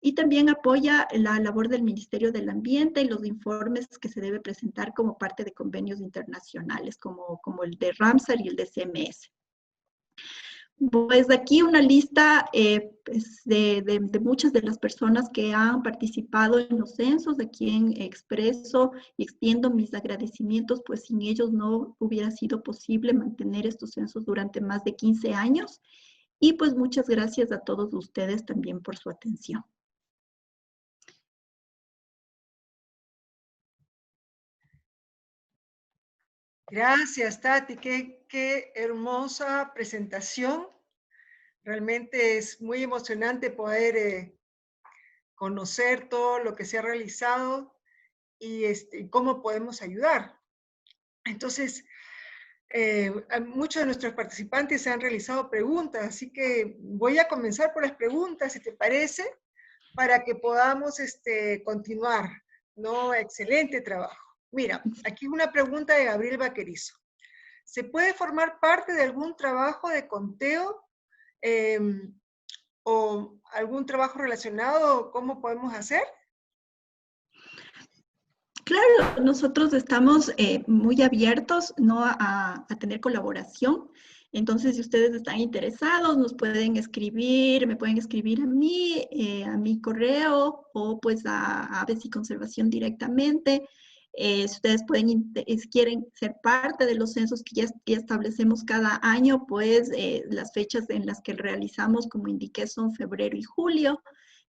Y también apoya la labor del Ministerio del Ambiente y los informes que se debe presentar como parte de convenios internacionales como el de Ramsar y el de CMS. Pues aquí una lista pues de muchas de las personas que han participado en los censos, de quien expreso y extiendo mis agradecimientos, pues sin ellos no hubiera sido posible mantener estos censos durante más de 15 años. Y pues muchas gracias a todos ustedes también por su atención. Gracias, Tati. Qué hermosa presentación. Realmente es muy emocionante poder conocer todo lo que se ha realizado y cómo podemos ayudar. Entonces, muchos de nuestros participantes han realizado preguntas, así que voy a comenzar por las preguntas, si te parece, para que podamos continuar, ¿no? Excelente trabajo. Mira, aquí una pregunta de Gabriel Vaquerizo. ¿Se puede formar parte de algún trabajo de conteo o algún trabajo relacionado? ¿Cómo podemos hacer? Claro, nosotros estamos muy abiertos, ¿no? a tener colaboración. Entonces, si ustedes están interesados, nos pueden escribir, me pueden escribir a mi correo o pues a Aves y Conservación directamente. Si ustedes quieren ser parte de los censos que ya establecemos cada año, pues las fechas en las que realizamos, como indiqué, son febrero y julio.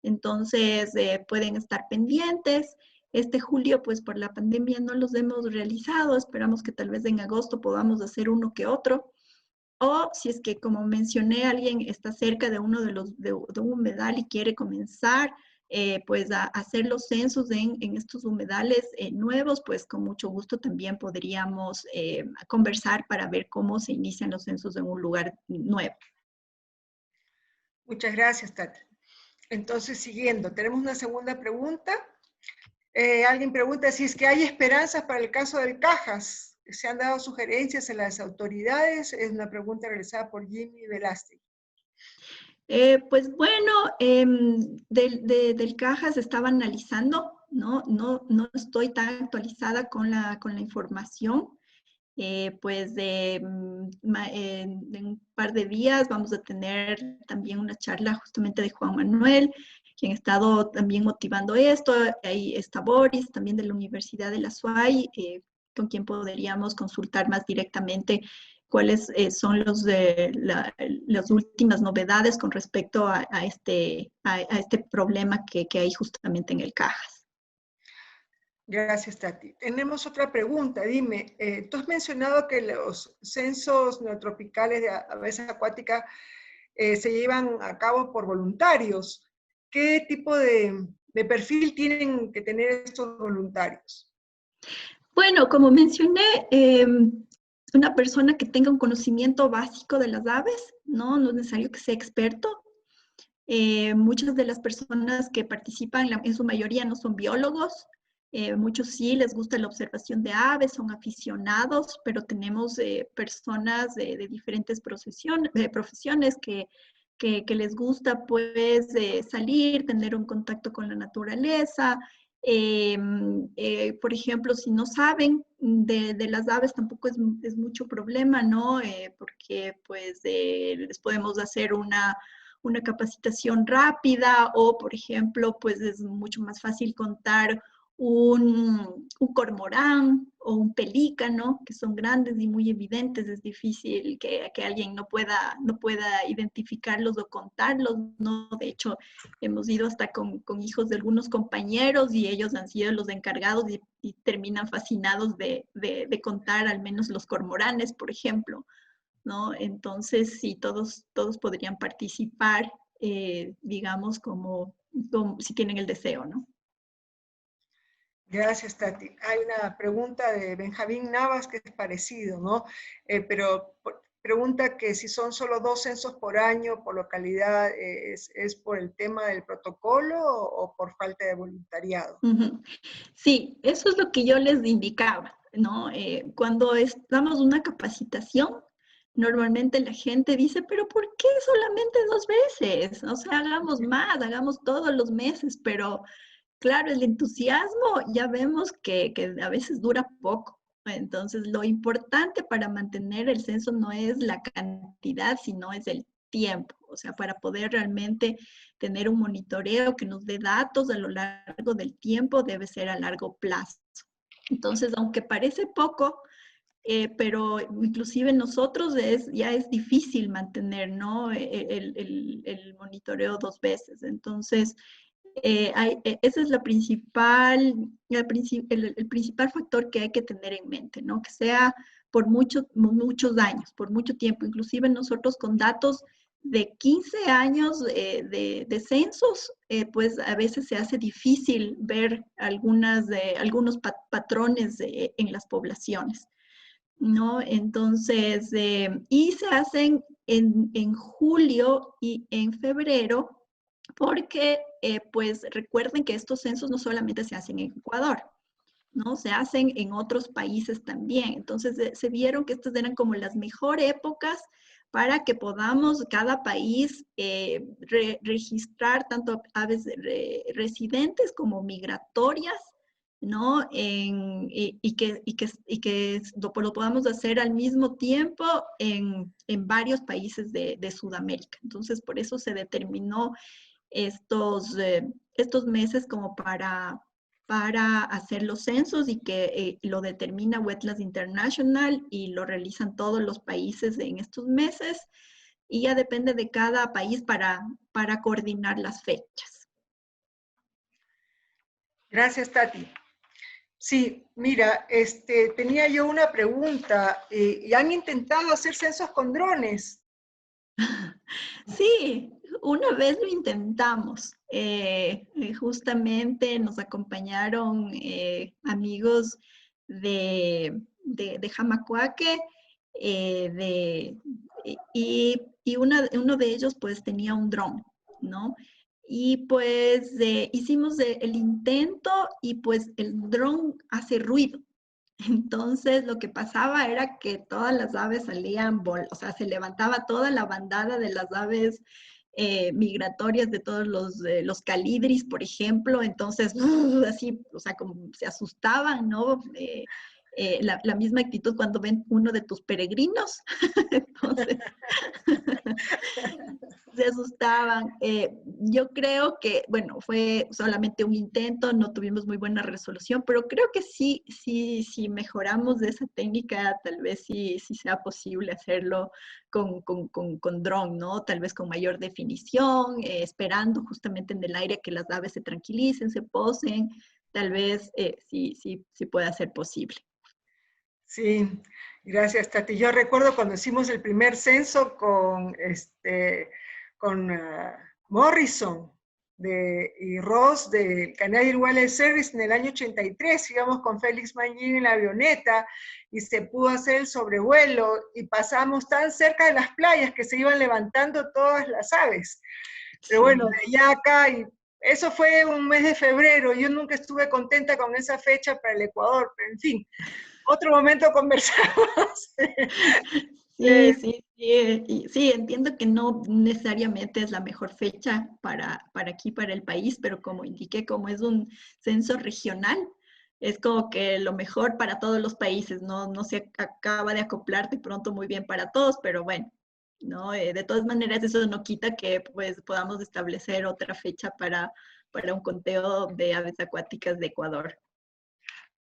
Entonces, pueden estar pendientes. Este julio, pues por la pandemia no los hemos realizado, esperamos que tal vez en agosto podamos hacer uno que otro. O si es que, como mencioné, alguien está cerca de de un humedal y quiere comenzar pues a hacer los censos en estos humedales nuevos, pues con mucho gusto también podríamos conversar para ver cómo se inician los censos en un lugar nuevo. Muchas gracias, Tati. Entonces, siguiendo, tenemos una segunda pregunta. Alguien pregunta si es que hay esperanzas para el caso del Cajas. ¿Se han dado sugerencias a las autoridades? Es una pregunta realizada por Jimmy Velázquez. Pues bueno, del Cajas estaba analizando, no estoy tan actualizada con la información. Pues en un par de días vamos a tener también una charla justamente de Juan Manuel, quien ha estado también motivando esto. Ahí está Boris, también de la Universidad de la SUAY, con quien podríamos consultar más directamente cuáles son las últimas novedades con respecto a este problema que hay justamente en el Cajas. Gracias, Tati. Tenemos otra pregunta. Dime, tú has mencionado que los censos neotropicales de aves acuáticas se llevan a cabo por voluntarios. ¿Qué tipo de perfil tienen que tener estos voluntarios? Bueno, como mencioné, una persona que tenga un conocimiento básico de las aves, no es necesario que sea experto. Muchas de las personas que participan, en su mayoría no son biólogos, muchos sí les gusta la observación de aves, son aficionados, pero tenemos personas de diferentes profesiones que les gusta pues salir, tener un contacto con la naturaleza. Por ejemplo, si no saben de las aves, tampoco es mucho problema, ¿no? Porque pues les podemos hacer una capacitación rápida o, por ejemplo, pues es mucho más fácil contar un cormorán o un pelícano, que son grandes y muy evidentes. Es difícil que alguien no pueda identificarlos o contarlos, ¿no? De hecho, hemos ido hasta con hijos de algunos compañeros y ellos han sido los encargados y terminan fascinados de contar al menos los cormoranes, por ejemplo. ¿no? Entonces, sí, todos podrían participar, digamos, como si tienen el deseo, ¿no? Gracias, Tati. Hay una pregunta de Benjamín Navas que es parecido, ¿no? Pero pregunta que si son solo 2 censos por año, por localidad, ¿es por el tema del protocolo o por falta de voluntariado? Ujú. Sí, eso es lo que yo les indicaba, ¿no? Cuando damos una capacitación, normalmente la gente dice, pero ¿por qué solamente 2 veces? O sea, hagamos más, hagamos todos los meses, pero claro, el entusiasmo ya vemos que a veces dura poco. Entonces, lo importante para mantener el censo no es la cantidad, sino es el tiempo. O sea, para poder realmente tener un monitoreo que nos dé datos a lo largo del tiempo, debe ser a largo plazo. Entonces, aunque parece poco, pero inclusive nosotros ya es difícil mantener, ¿no? El monitoreo 2 veces. Entonces, ese es el principal factor que hay que tener en mente, ¿no? Que sea por muchos años, por mucho tiempo. Inclusive nosotros con datos de 15 años de censos, pues a veces se hace difícil ver algunos patrones en las poblaciones, ¿no? Entonces, y se hacen en julio y en febrero porque pues recuerden que estos censos no solamente se hacen en Ecuador, ¿no? Se hacen en otros países también. Entonces se vieron que estas eran como las mejores épocas para que podamos cada país registrar tanto aves residentes como migratorias, ¿no? Y que lo podamos hacer al mismo tiempo en varios países de Sudamérica. Entonces, por eso se determinó estos meses como para hacer los censos y que lo determina Wetlands International y lo realizan todos los países en estos meses y ya depende de cada país para coordinar las fechas. Gracias, Tati. Sí, mira, tenía yo una pregunta. ¿Y han intentado hacer censos con drones? Sí, una vez lo intentamos. Justamente nos acompañaron amigos de Jamacuaque, y uno de ellos pues tenía un dron, ¿no? Y pues hicimos el intento y pues el dron hace ruido. Entonces, lo que pasaba era que todas las aves salían, o sea, se levantaba toda la bandada de las aves migratorias de todos los calidris, por ejemplo. Entonces, así, o sea, como se asustaban, ¿no? La misma actitud cuando ven uno de tus peregrinos. Entonces, se asustaban. Yo creo que, bueno, fue solamente un intento, no tuvimos muy buena resolución, pero creo que sí mejoramos de esa técnica, tal vez sí sea posible hacerlo con dron, ¿no? Tal vez con mayor definición, esperando justamente en el aire que las aves se tranquilicen, se posen, tal vez sí pueda ser posible. Sí, gracias, Tati. Yo recuerdo cuando hicimos el primer censo con Morrison y Ross del Canadian Wildlife Service en el año 83, íbamos con Félix Mañín en la avioneta y se pudo hacer el sobrevuelo y pasamos tan cerca de las playas que se iban levantando todas las aves. Pero bueno, de allá a acá, y eso fue un mes de febrero, yo nunca estuve contenta con esa fecha para el Ecuador, pero en fin, otro momento conversamos. Sí, entiendo que no necesariamente es la mejor fecha para aquí, para el país, pero como indiqué, como es un censo regional, es como que lo mejor para todos los países, no se acaba de acoplar de pronto muy bien para todos, pero bueno, ¿no? De todas maneras, eso no quita que pues, podamos establecer otra fecha para un conteo de aves acuáticas de Ecuador.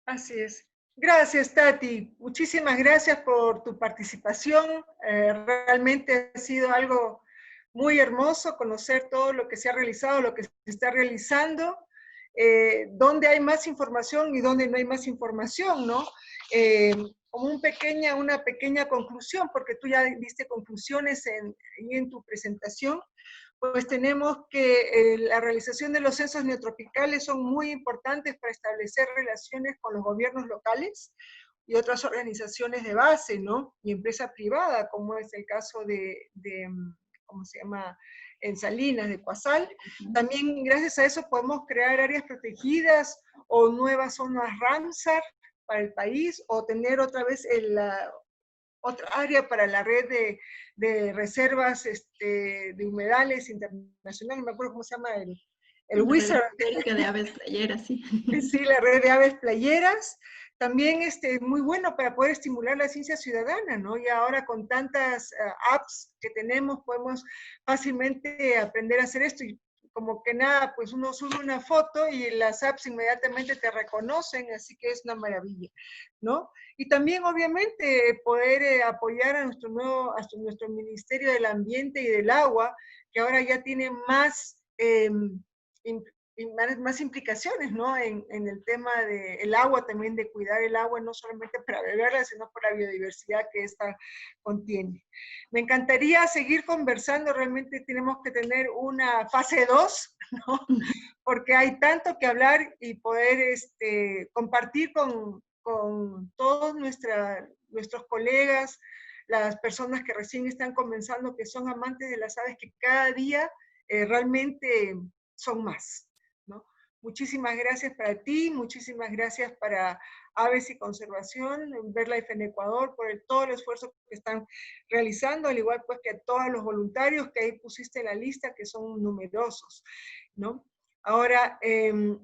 Así es. Gracias, Tati. Muchísimas gracias por tu participación. Realmente ha sido algo muy hermoso conocer todo lo que se ha realizado, lo que se está realizando. dónde hay más información y dónde no hay más información, ¿no? Como una pequeña conclusión, porque tú ya diste conclusiones en tu presentación, pues tenemos que la realización de los censos neotropicales son muy importantes para establecer relaciones con los gobiernos locales y otras organizaciones de base, ¿no? Y empresa privada, como es el caso ¿cómo se llama?, en Salinas, de Coazal. También gracias a eso podemos crear áreas protegidas o nuevas zonas Ramsar para el país, o tener otra vez otra área para la red de reservas de humedales internacionales, no me acuerdo cómo se llama el Wizard. De aves playeras, sí. Sí, la red de aves playeras. También muy bueno para poder estimular la ciencia ciudadana, ¿no? Y ahora con tantas apps que tenemos, podemos fácilmente aprender a hacer esto. Y como que nada, pues uno sube una foto y las apps inmediatamente te reconocen, así que es una maravilla, ¿no? Y también, obviamente, poder apoyar a nuestro Ministerio del Ambiente y del Agua, que ahora ya tiene más más implicaciones, ¿no? En el tema del agua, también de cuidar el agua, no solamente para beberla, sino por la biodiversidad que esta contiene. Me encantaría seguir conversando, realmente tenemos que tener una fase 2, ¿no? Porque hay tanto que hablar y poder compartir con todos nuestros colegas, las personas que recién están comenzando, que son amantes de las aves, que cada día realmente son más, ¿no? Muchísimas gracias para ti, muchísimas gracias para Aves y Conservación, BirdLife en Ecuador, por todo el esfuerzo que están realizando, al igual pues que a todos los voluntarios que ahí pusiste en la lista, que son numerosos, ¿no? Ahora, en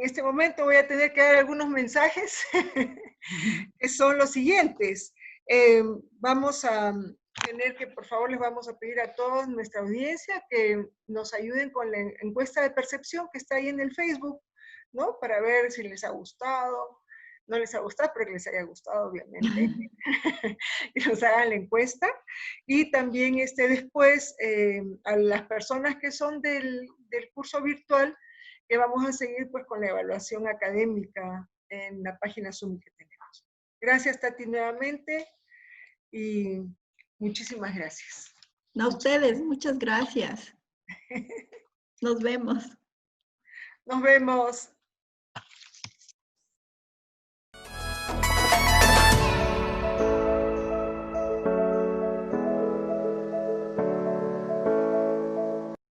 este momento voy a tener que dar algunos mensajes, que son los siguientes. Vamos a tener que, por favor, les vamos a pedir a toda nuestra audiencia que nos ayuden con la encuesta de percepción que está ahí en el Facebook, ¿no? Para ver si les ha gustado, no les ha gustado, pero que les haya gustado, obviamente, y nos hagan la encuesta. Y también después, a las personas que son del curso virtual, que vamos a seguir pues con la evaluación académica en la página Zoom que tenemos. Gracias, Tati, nuevamente, y muchísimas gracias. A ustedes, muchas gracias. Nos vemos. Nos vemos.